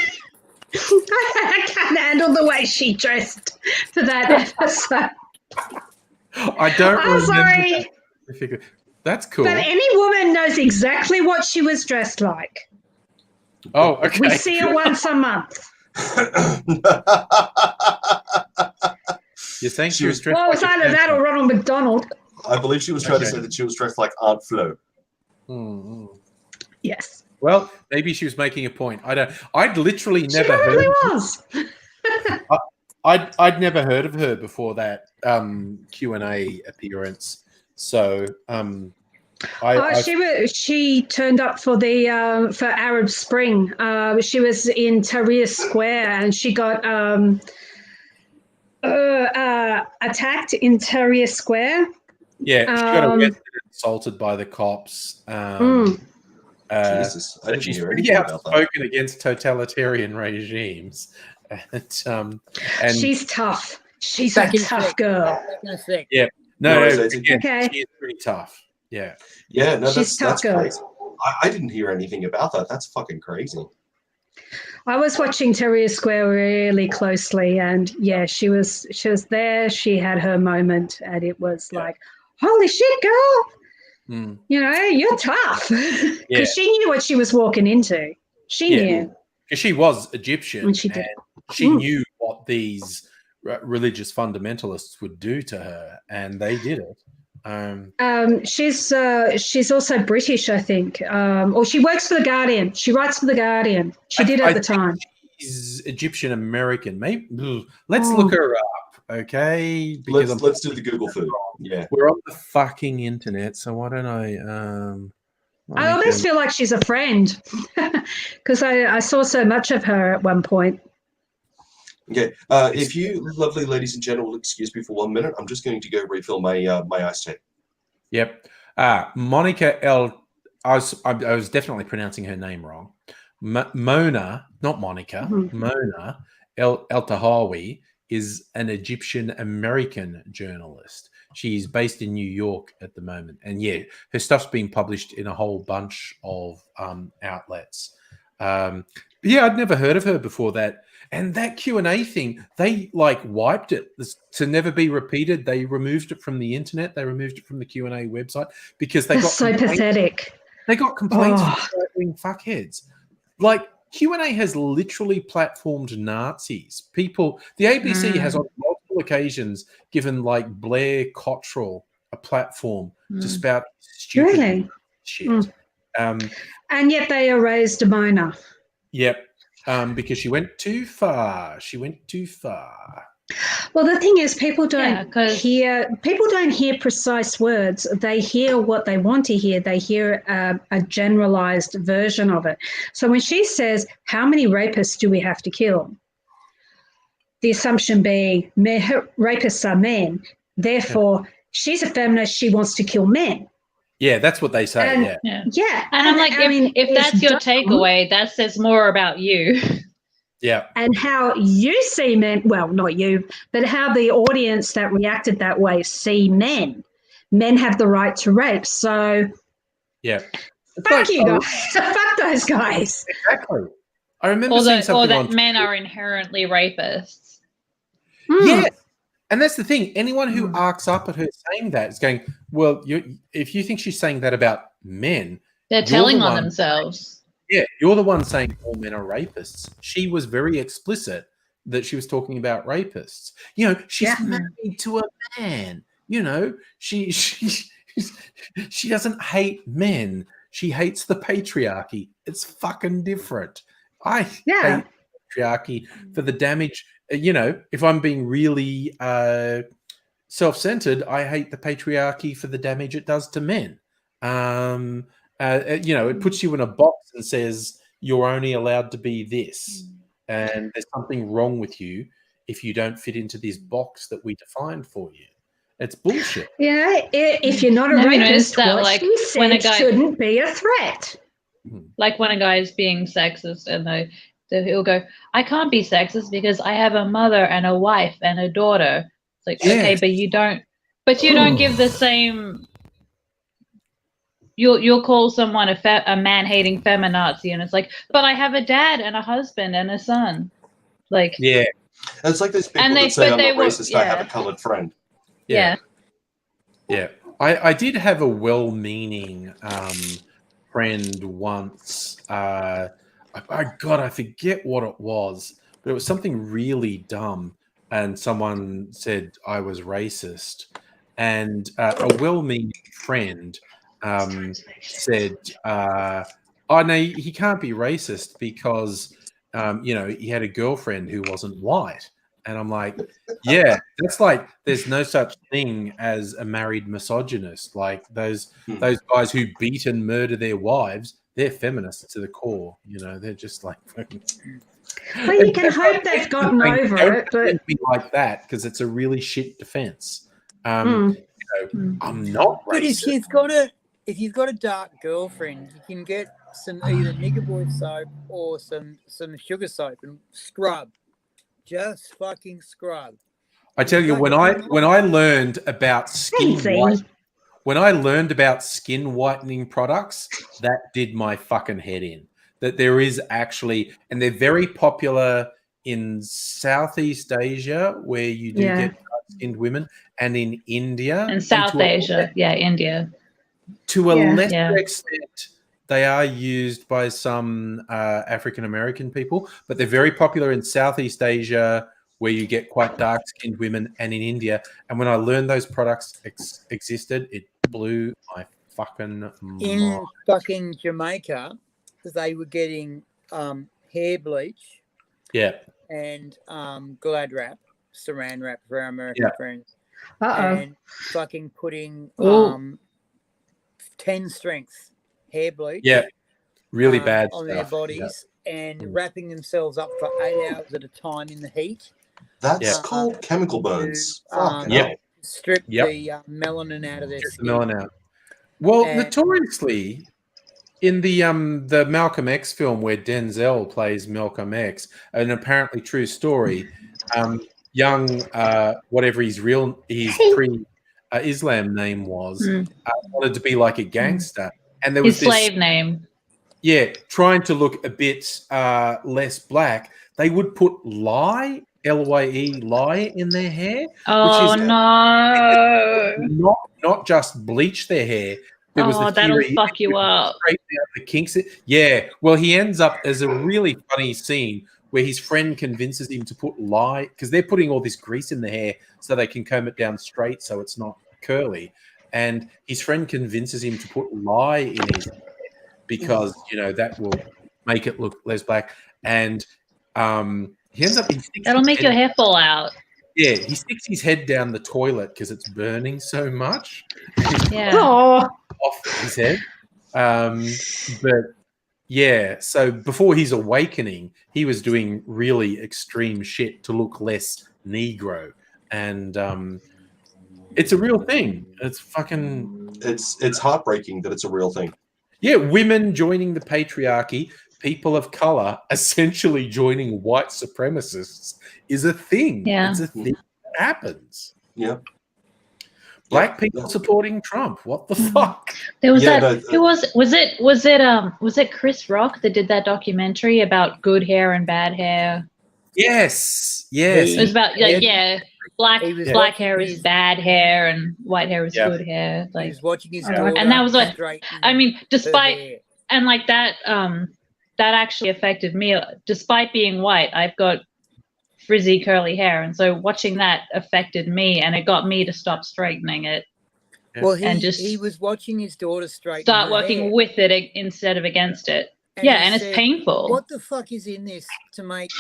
I can't handle the way she dressed for that episode. I don't remember. Sorry. That's cool. But any woman knows exactly what she was dressed like. Oh, okay. We see her once a month. You're saying she She was was- dressed Well, it's like a either that or panther. Ronald McDonald. I believe she was trying to Okay. say that she was dressed like Aunt Flo. Mm-mm. Yes. Well, maybe she was making a point. I don't. I'd literally She never probably heard. was. I'd never heard of her before that Q&A appearance. So She turned up for the for Arab Spring. She was in Tahrir Square and she got attacked in Tahrir Square. yeah, she got Um, arrested and assaulted by the cops. Jesus, I So didn't she's hear pretty anything about that. outspoken against totalitarian regimes, and She's tough. She's Back a in tough sec. girl. Back in a sec. no, No, it's again, okay. she is pretty tough. Yeah, Yeah, no, She's that's tough girl. crazy. I didn't hear anything about that. That's fucking crazy. I was watching Tahrir Square really closely, and yeah, she was there. She had her moment, and it was Yeah. like, holy shit, girl! Mm. You know, you're tough because Yeah. she knew what she was walking into. She Yeah. knew. because she was Egyptian, And she did. and she Mm. knew what these religious fundamentalists would do to her, and they did it. She's also British, I think, or she works for the Guardian. She writes for the Guardian. She did at the time. She's Egyptian American. Maybe let's Oh. look her up, okay? Because Let's do the Google food. Yeah. we're on the fucking internet, so why don't I? I almost feel like she's a friend because I saw so much of her at one point. Okay. If you lovely ladies and gentlemen will excuse me for 1 minute, I'm just going to go refill my my iced tea. Yep. Monica L. I was definitely pronouncing her name wrong. Mona, not Monica. Mhm. Mona El Tahawi is an Egyptian American journalist. She's based in New York at the moment, and yeah, her stuff's been published in a whole bunch of outlets. Yeah, I'd never heard of her before that. And that Q&A thing, they like wiped it to never be repeated. They removed it from the internet. They removed it from the Q&A website because they That's got so complaints. pathetic. They got complaints Oh. from right-wing fuckheads. Like Q&A has literally platformed Nazis. People, the ABC has on multiple occasions given like Blair Cottrell a platform to spout stupid Really? shit. And yet they erased Mona. Yep. Because she went too far. She went too far. Well, the thing is, people Yeah, don't 'cause- hear precise words. They hear what they want to hear. They hear a generalized version of it. So when she says, "How many rapists do we have to kill?" the assumption being rapists are men. Therefore, she's a feminist. She wants to kill men. Yeah, that's what they say. And- yeah. Yeah. Yeah, And I'm like, I mean, if it's that's your dumb. takeaway, that says more about you. Yeah. And how you see men, well, not you, but how the audience that reacted that way see men. Men have the right to rape. So Yeah. fuck you guys. Fuck those guys. Exactly. I remember Or seeing that, something or on that men are inherently rapists. Mm. Yeah. And that's the thing. Anyone who arcs up at her saying that is going, well, if you think she's saying that about men, They're You're telling the on one- themselves. yeah, you're the one saying all men are rapists. She was very explicit that she was talking about rapists. You know, she's Yeah. married to a man. You know, she doesn't hate men. She hates the patriarchy. It's fucking different. I Yeah. hate patriarchy for the damage. You know, if I'm being really self-centered, I hate the patriarchy for the damage it does to men. You know, it puts you in a box and says you're only allowed to be this, and there's something wrong with you if you don't fit into this box that we defined for you. It's bullshit. Yeah, if you're not a Have you rapist, noticed that, what like, she when a said guy- shouldn't be a threat. Like when a guy's being sexist and he'll go, I can't be sexist because I have a mother and a wife and a daughter. It's like, okay, Yes. but you don't give the same. You'll call someone a man-hating feminazi, and it's like, but I have a dad and a husband and a son. Like, Yeah, And it's like those people And that say I'm they not will- racist, I have yeah. a coloured friend. yeah. yeah. I did have a well-meaning friend once. God, I forget what it was, but it was something really dumb. And someone said I was racist. And a well-meaning friend said, "Oh no, he can't be racist because he had a girlfriend who wasn't white." And I'm like, "Yeah, that's like there's no such thing as a married misogynist. Like those guys who beat and murder their wives, they're feminists to the core. They're just like." Well, you can hope they've gotten over it, but be like that because it's a really shit defense. I'm not But racist. if you've got a dark girlfriend, you can get some either nigger boy soap or some sugar soap and scrub. Just fucking scrub. I tell you, when I learned about skin whitening products, that did my fucking head in. That there is actually, and they're very popular in Southeast Asia, where you do get dark-skinned women, and in India. In South Asia, India. To a lesser extent, they are used by some African American people, but they're very popular in Southeast Asia, where you get quite dark-skinned women, and in India. And when I learned those products existed, it blew my fucking mind. In fucking Jamaica, they were getting hair bleach, and Glad wrap, Saran wrap for our American friends, and fucking putting 10 strength hair bleach, really bad on stuff. their bodies, and wrapping themselves up for 8 hours at a time in the heat. That's called chemical burns. Strip the melanin out of their skin. Melanin out. Well, notoriously, in the Malcolm X film where Denzel plays Malcolm X, an apparently true story, young whatever his pre-Islam name was, wanted to be like a gangster, and there was his slave name. Yeah, trying to look a bit less black, they would put lye, L-Y-E, lye in their hair. Oh, which is no! Not just bleach their hair. There was the that'll theory fuck you up. Straighten out the kinks. Yeah, well, he ends up as a really funny scene where his friend convinces him to put lye, because they're putting all this grease in the hair so they can comb it down straight so it's not curly. And his friend convinces him to put lye in his hair because, that will make it look less black. And he ends up... That'll make your hair fall out. Yeah, he sticks his head down the toilet because it's burning so much. Yeah. Off his head. But yeah, so before his awakening, he was doing really extreme shit to look less Negro. And it's a real thing. It's fucking... It's heartbreaking that it's a real thing. Yeah, women joining the patriarchy, people of color essentially joining white supremacists is a thing. Yeah. It's a thing that happens. Yeah. Black people supporting Trump. What the fuck? There was who was it Chris Rock that did that documentary about good hair and bad hair? Yes. It was about black hair is bad hair and white hair is good hair. Like, he was watching his daughter, and that was what I mean. Despite and like that, that actually affected me. Despite being white, I've got frizzy curly hair, and so watching that affected me, and it got me to stop straightening it. Well, he was watching his daughter straighten start her working hair. with it instead of against it. And And he it's said, painful. What the fuck is in this to make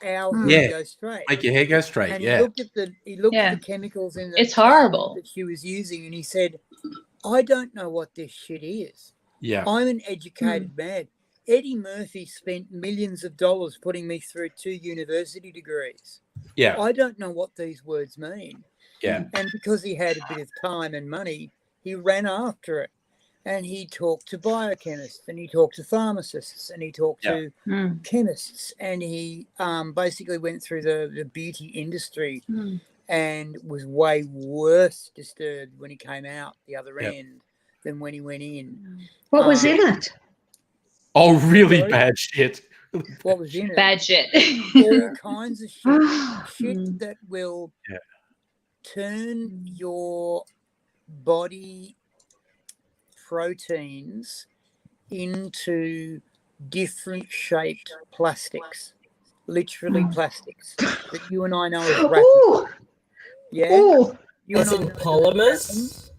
our hair go straight? Make your hair go straight. And yeah. he looked at the chemicals in It's horrible that she was using, and he said, "I don't know what this shit is. Yeah. I'm an educated man. Eddie Murphy spent millions of dollars putting me through 2 university degrees. Yeah. I don't know what these words mean." Yeah. And because he had a bit of time and money, he ran after it. And he talked to biochemists, and he talked to pharmacists, and he talked to chemists, and he basically went through the beauty industry and was way worse disturbed when he came out the other end than when he went in. What was in it? Oh, really bad shit. What was in it? bad shit. All kinds of shit. Shit that will turn your body proteins into different shaped plastics, literally plastics that you and I know as wrapping. Ooh, Yeah, ooh. you As and I in know as polymers?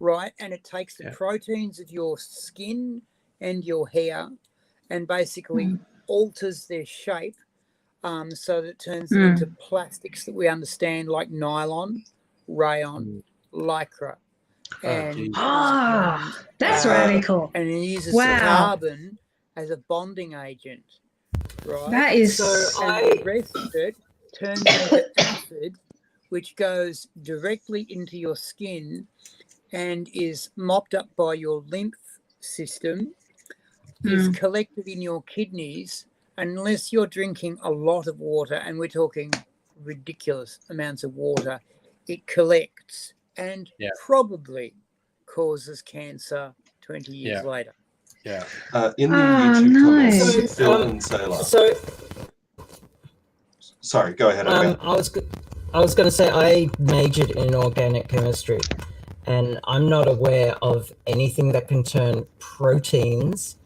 right? And it takes the Yeah. proteins of your skin and your hair and basically alters their shape so that it turns them into plastics that we understand, like nylon, rayon, lycra. And, geez. Ah, that's uh, radical. and it uses Wow. carbon as a bonding agent, right? That is So And the rest of it turns into acid, which goes directly into your skin and is mopped up by your lymph system, is collected in your kidneys, unless you're drinking a lot of water, and we're talking ridiculous amounts of water, it collects and probably causes cancer 20 years later. Yeah. In the Oh, YouTube no. comments, Phil and Sailor. So Sorry, go ahead. Edgar. I was going to say I majored in organic chemistry, and I'm not aware of anything that can turn proteins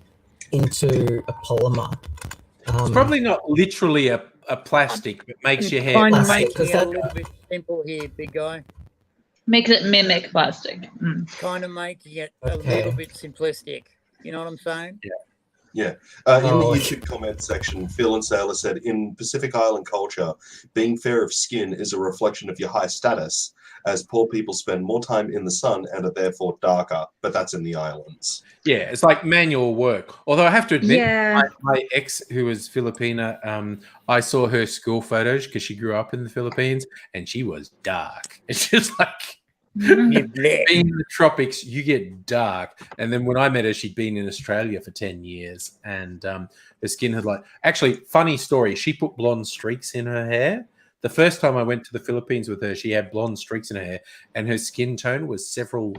into a polymer. It's probably not literally a plastic that makes your hair Kind of plastic, making it 'cause a that- little bit simple here, big guy. Makes it mimic plastic. Kind of making it a Okay. little bit simplistic. You know what I'm saying? In Oh, the okay. YouTube comment section, Phil and Sailor said, in Pacific Island culture, being fair of skin is a reflection of your high status, as poor people spend more time in the sun and are therefore darker. But that's in the islands. Yeah, it's like manual work. Although I have to admit, Yeah. my ex, who was Filipina, I saw her school photos because she grew up in the Philippines, and she was dark. It's just like You're black. being in the tropics, you get dark. And then when I met her, she'd been in Australia for 10 years, and her skin had actually, funny story, she put blonde streaks in her hair. The first time I went to the Philippines with her, she had blonde streaks in her hair, and her skin tone was several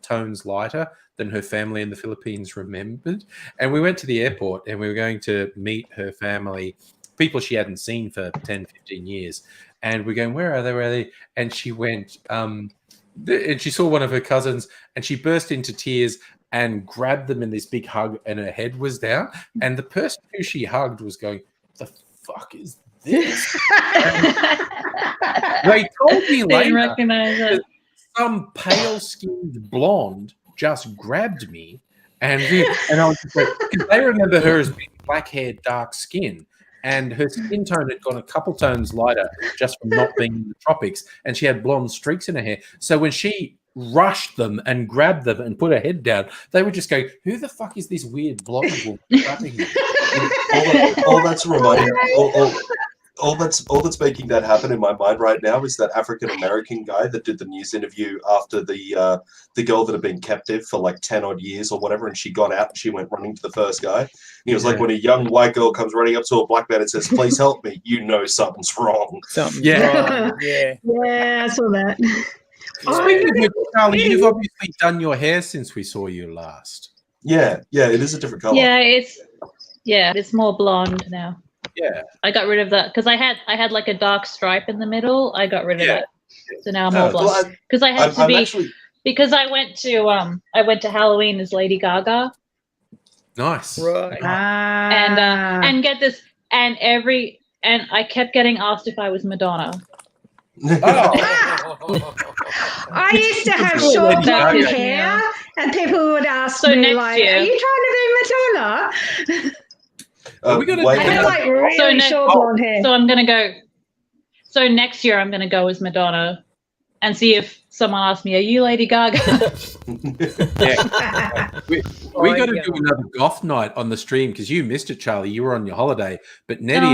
tones lighter than her family in the Philippines remembered. And we went to the airport, and we were going to meet her family, people she hadn't seen for 10, 15 years. And we're going, where are they? Where are they? And she went, and she saw one of her cousins, and she burst into tears and grabbed them in this big hug, and her head was down. And the person who she hugged was going, the fuck is this? They told me Didn't later recognize it. some pale-skinned blonde just grabbed me, and I was just like, because they remember her as being black-haired, dark skin, and her skin tone had gone a couple tones lighter just from not being in the tropics, and she had blonde streaks in her hair. So when she rushed them and grabbed them and put her head down, they would just go, "Who the fuck is this weird blonde woman grabbing me?" all that's reminding all that's making that happen in my mind right now is that African American guy that did the news interview after the girl that had been captive for like 10 odd years or whatever, and she got out and she went running to the first guy. And he was like, when a young white girl comes running up to a black man and says, "Please help me," you know something's wrong. Something's Yeah. wrong. Yeah. Yeah, I saw that. Speaking of which, Charlie, you've obviously done your hair since we saw you last. Yeah, it is a different color. Yeah, it's more blonde now. Yeah. I got rid of that because I had like a dark stripe in the middle. I got rid of Yeah. it, so now I'm more blonde. Well, Because I had to I'm be actually because I went to Halloween as Lady Gaga, Nice. Right. and get this, and I kept getting asked if I was Madonna. Oh. I used to have Sure, short Lady blonde Gaga. hair, and people would ask So me, next like, year- "Are you trying to be Madonna?" we gotta wait, I had like really So next- short blonde hair. So I'm gonna go. So next year I'm gonna go as Madonna, and see if someone asks me, "Are you Lady Gaga?" Yeah. We got to do another goth night on the stream because you missed it, Charlie. You were on your holiday, but Nettie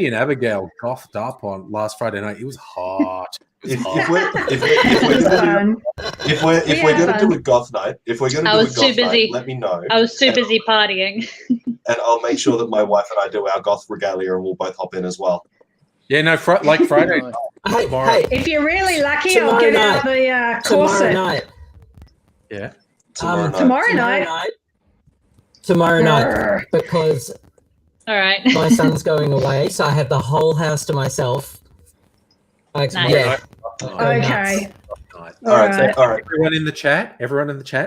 and Abigail gothed up on last Friday night. It was hot. It was hot. if we're going to do a goth night, I was too busy. let me know. I was too busy partying. And I'll make sure that my wife and I do our goth regalia, and we'll both hop in as well. Yeah, no, like Friday. Hey, If you're really lucky, I'll get out the corset. Yeah. Tomorrow night. Tomorrow night, because All right. my son's going away, so I have the whole house to myself. Nice. Yeah. Okay. night. All right, so, Alright. all right. Everyone in the chat,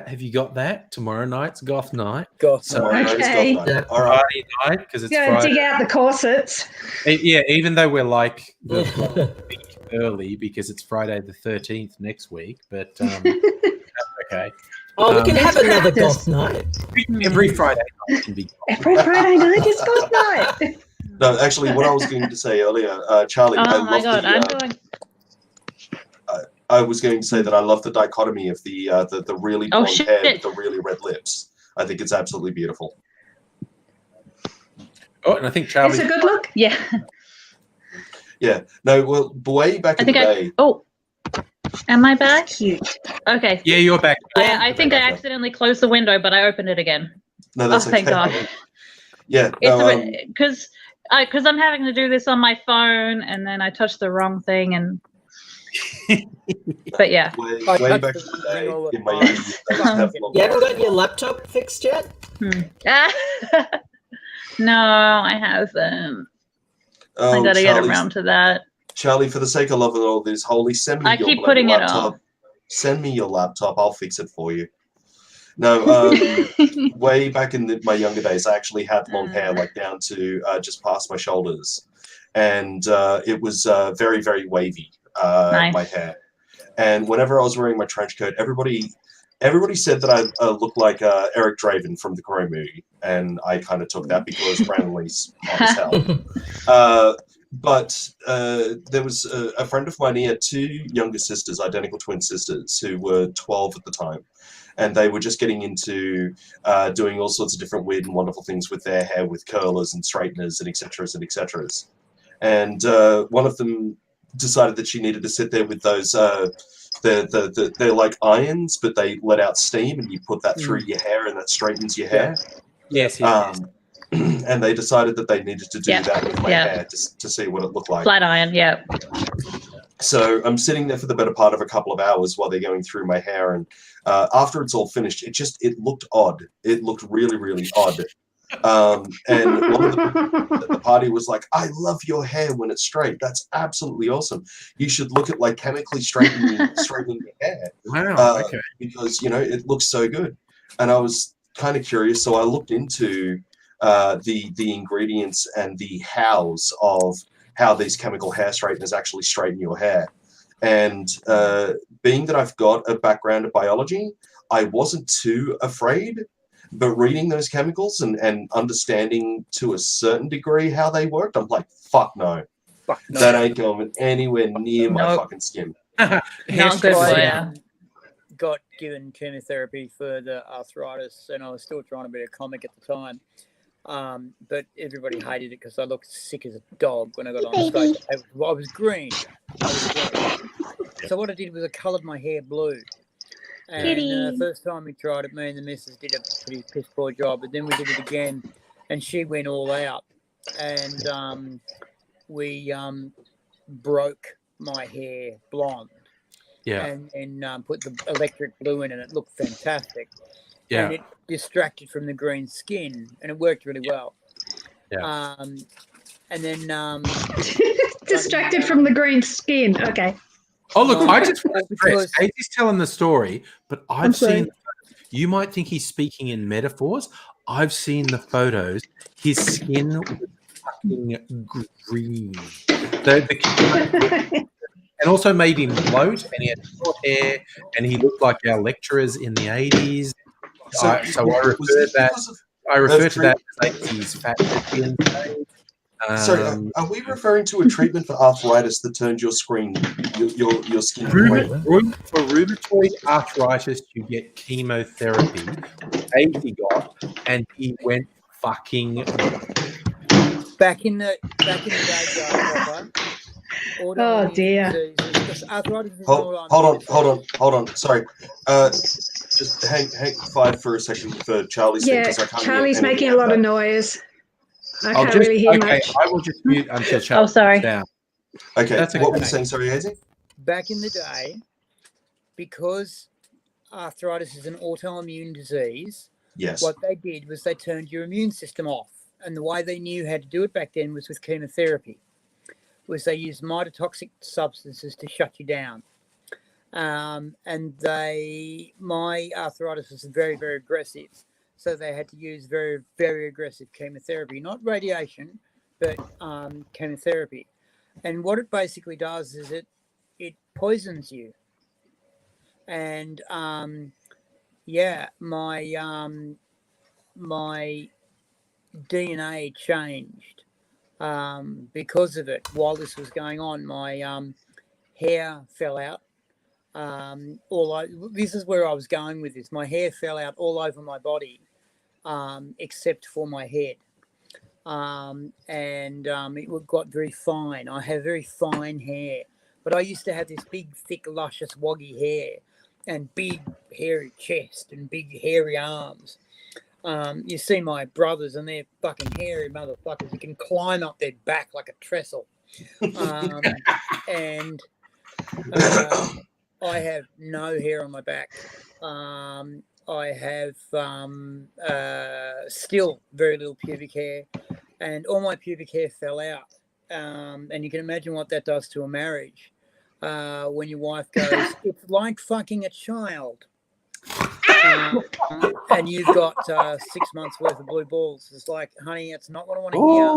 have you got that? Tomorrow night's goth night. Goth So- Tomorrow night is Okay. golf night. Yeah. All right. Friday night because it's Go Friday. dig out the corsets. Yeah, even though we're like the Yeah. week early because it's Friday the 13th next week, but that's okay. Oh, we can have It's another practice. golf night. Every Friday night can be. Every Friday night is good night. No, actually, what I was going to say earlier, Charlie, I Oh my love god, the. I'm going. I was going to say that I love the dichotomy of the really Oh, blonde hair shit. with the really red lips. I think it's absolutely beautiful. Oh, and I think Charlie. It's a good look. Yeah. Yeah. No, well, way back I in the think day. Oh, am I back? Cute. Okay. Yeah, you're back. I think I accidentally closed the window, but I opened it again. No, Oh, that's thank okay. God. Yeah. No, It's because I'm having to do this on my phone, and then I touched the wrong thing, and. But yeah. way I back in touch the the thing all day, the in my time. younger years, I used to have long You haven't hair. got your laptop fixed yet? No, I haven't. Oh, I gotta get Charlie's- around to that. Charlie, for the sake of loving all this, Holy, send me I your keep bloody putting it laptop. off. Send me your laptop. I'll fix it for you. No, way back in my younger days, I actually had long hair, like down to just past my shoulders, and it was very, very wavy. Nice. My hair, and whenever I was wearing my trench coat, everybody said that I looked like Eric Draven from the Crow movie, and I kind of took that because Brandon Lee's hot as hell. But there was a friend of mine. He had two younger sisters, identical twin sisters, who were 12 at the time. And they were just getting into doing all sorts of different weird and wonderful things with their hair, with curlers and straighteners and et ceteras and et ceteras. And one of them decided that she needed to sit there with those, they're like irons, but they let out steam and you put that through your hair and that straightens your hair. Yes, And they decided that they needed to do Yeah, that with my yeah. hair to see what it looked like. Flat iron, yeah. So I'm sitting there for the better part of a couple of hours while they're going through my hair, and after it's all finished, it looked odd. It looked really, really odd. And one of the people at the party was like, "I love your hair when it's straight. That's absolutely awesome. You should look at like chemically straightening your hair Wow. Okay. because it looks so good." And I was kind of curious, so I looked into the ingredients and the hows of how these chemical hair straighteners actually straighten your hair. And being that I've got a background in biology, I wasn't too afraid. But reading those chemicals and understanding to a certain degree how they worked, I'm like, fuck no. Fuck no. That ain't going anywhere near my Nope. fucking skin. Not good for I, you. got given chemotherapy for the arthritis, and I was still trying to be a comic at the time. But everybody hated it because I looked sick as a dog when I got on stage. I was green. So what I did was I coloured my hair blue. And Kitty. first time we tried it, me and the missus did a pretty piss poor job. But then we did it again, and she went all out. And we broke my hair blonde. Yeah. And put the electric blue in, and it looked fantastic. Yeah. And it distracted from the green skin, and it worked really well. Yeah. And then Distracted from the green skin. Okay. Oh, look, No, I just want to because- stress, Casey's telling the story, but I'm I've sorry. seen, you might think he's speaking in metaphors. I've seen the photos. His skin was fucking green. And also made him bloat, and he had short hair, and he looked like our lecturers in the 80s. So I was refer this that. because of- I refer to true. that as 80s fat lesbian phase. Sorry, are we referring to a treatment for arthritis that turned your skin green? For rheumatoid arthritis, you get chemotherapy. Casey got, and he went fucking. back in the day, Oh, dear. Arthritis is Hold on. Sorry. Just hang five for a second for Charlie's thing, Yeah, 'cause I can't hear Charlie's anything making a lot of about noise. I I'll can't just, really hear okay, much. I will just mute until Charlie sorry. down. that. Okay, That's what were okay. you saying? Sorry, Hazy? Back in the day, because arthritis is an autoimmune disease, Yes. what they did was they turned your immune system off. And the way they knew how to do it back then was with chemotherapy, was they used mitotoxic substances to shut you down. and my arthritis was very, very aggressive. So they had to use very, very aggressive chemotherapy, not radiation, but chemotherapy. And what it basically does is it poisons you. And my DNA changed because of it. While this was going on, my hair fell out. This is where I was going with this. My hair fell out all over my body, except for my head. It got very fine. I have very fine hair, but I used to have this big, thick, luscious, woggy hair and big, hairy chest and big, hairy arms. You see my brothers and they're fucking hairy motherfuckers. You can climb up their back like a trestle. I have no hair on my back. I have still very little pubic hair, and all my pubic hair fell out. And you can imagine what that does to a marriage. When your wife goes, it's like fucking a child. And you've got 6 months worth of blue balls. It's like, honey, it's not what I want to hear.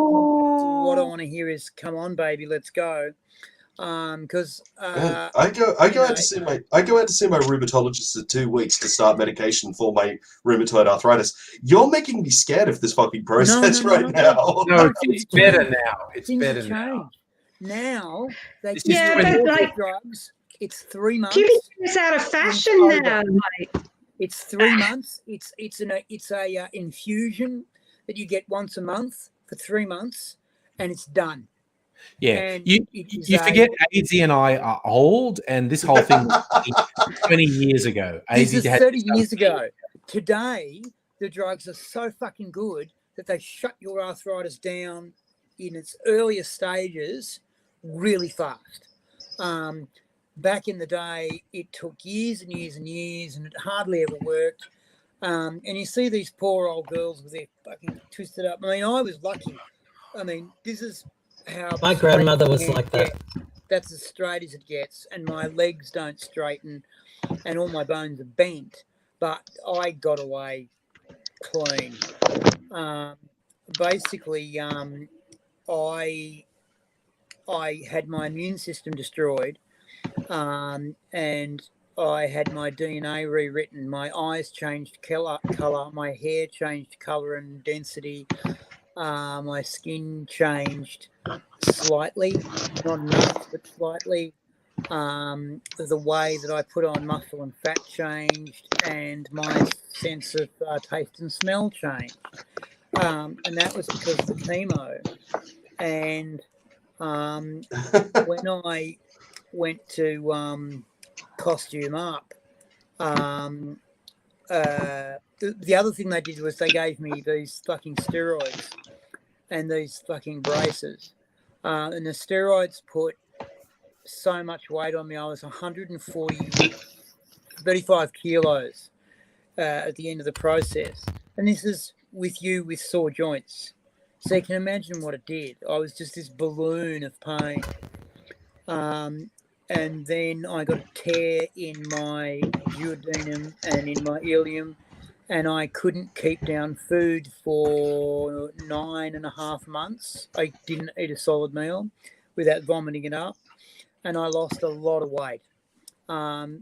What I want to hear is, come on, baby, let's go. Because I go out to see my rheumatologist at 2 weeks to start medication for my rheumatoid arthritis. You're making me scared of this fucking process now. No, it's better now. It's better now. Now they like drugs. It's 3 months. pubic hair is out of fashion now. Mate. It's 3 months. It's a infusion that you get once a month for 3 months, and it's done. Yeah, And you forget AZ and I are old, and this whole thing was 20 years ago. This is had 30 years ago. Today, the drugs are so fucking good that they shut your arthritis down in its earliest stages really fast. Back in the day, it took years and years and years, and it hardly ever worked. And you see these poor old girls with their fucking twisted up. I mean, I was lucky. I mean, this is how My grandmother was like that. That's as straight as it gets, and my legs don't straighten, and all my bones are bent. But I got away clean. Basically, I had my immune system destroyed, and I had my DNA rewritten. My eyes changed color, my hair changed color and density. My skin changed slightly, not enough, but slightly. The way that I put on muscle and fat changed, and my sense of taste and smell changed. And that was because of the chemo. And when I went to Costume Up, the other thing they did was they gave me these fucking steroids and these fucking braces. And the steroids put so much weight on me. I was 35 kilos at the end of the process. And this is with sore joints. So you can imagine what it did. I was just this balloon of pain. And then I got a tear in my duodenum and in my ileum, and I couldn't keep down food for 9.5 months. I didn't eat a solid meal without vomiting it up, and I lost a lot of weight,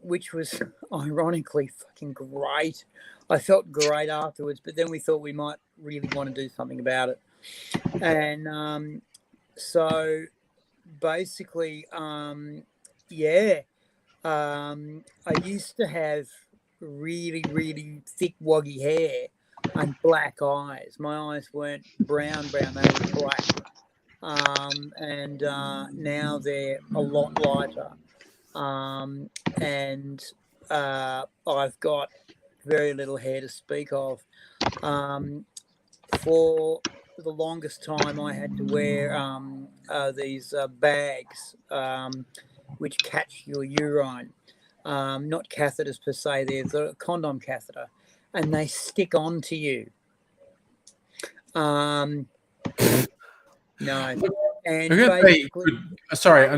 which was ironically fucking great. I felt great afterwards, but then we thought we might really want to do something about it. And so basically, I used to have really, really thick, woggy hair and black eyes. My eyes weren't brown, they were black. And now they're a lot lighter. And I've got very little hair to speak of. For the longest time, I had to wear these bags which catch your urine. Not catheters per se, there's a condom catheter, and they stick onto you. No. And I'm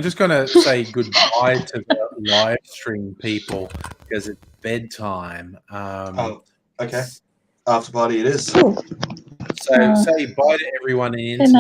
just going to say goodbye to the live stream people because it's bedtime. Oh, okay. After party it is. Cool. So say bye to everyone in the Good night.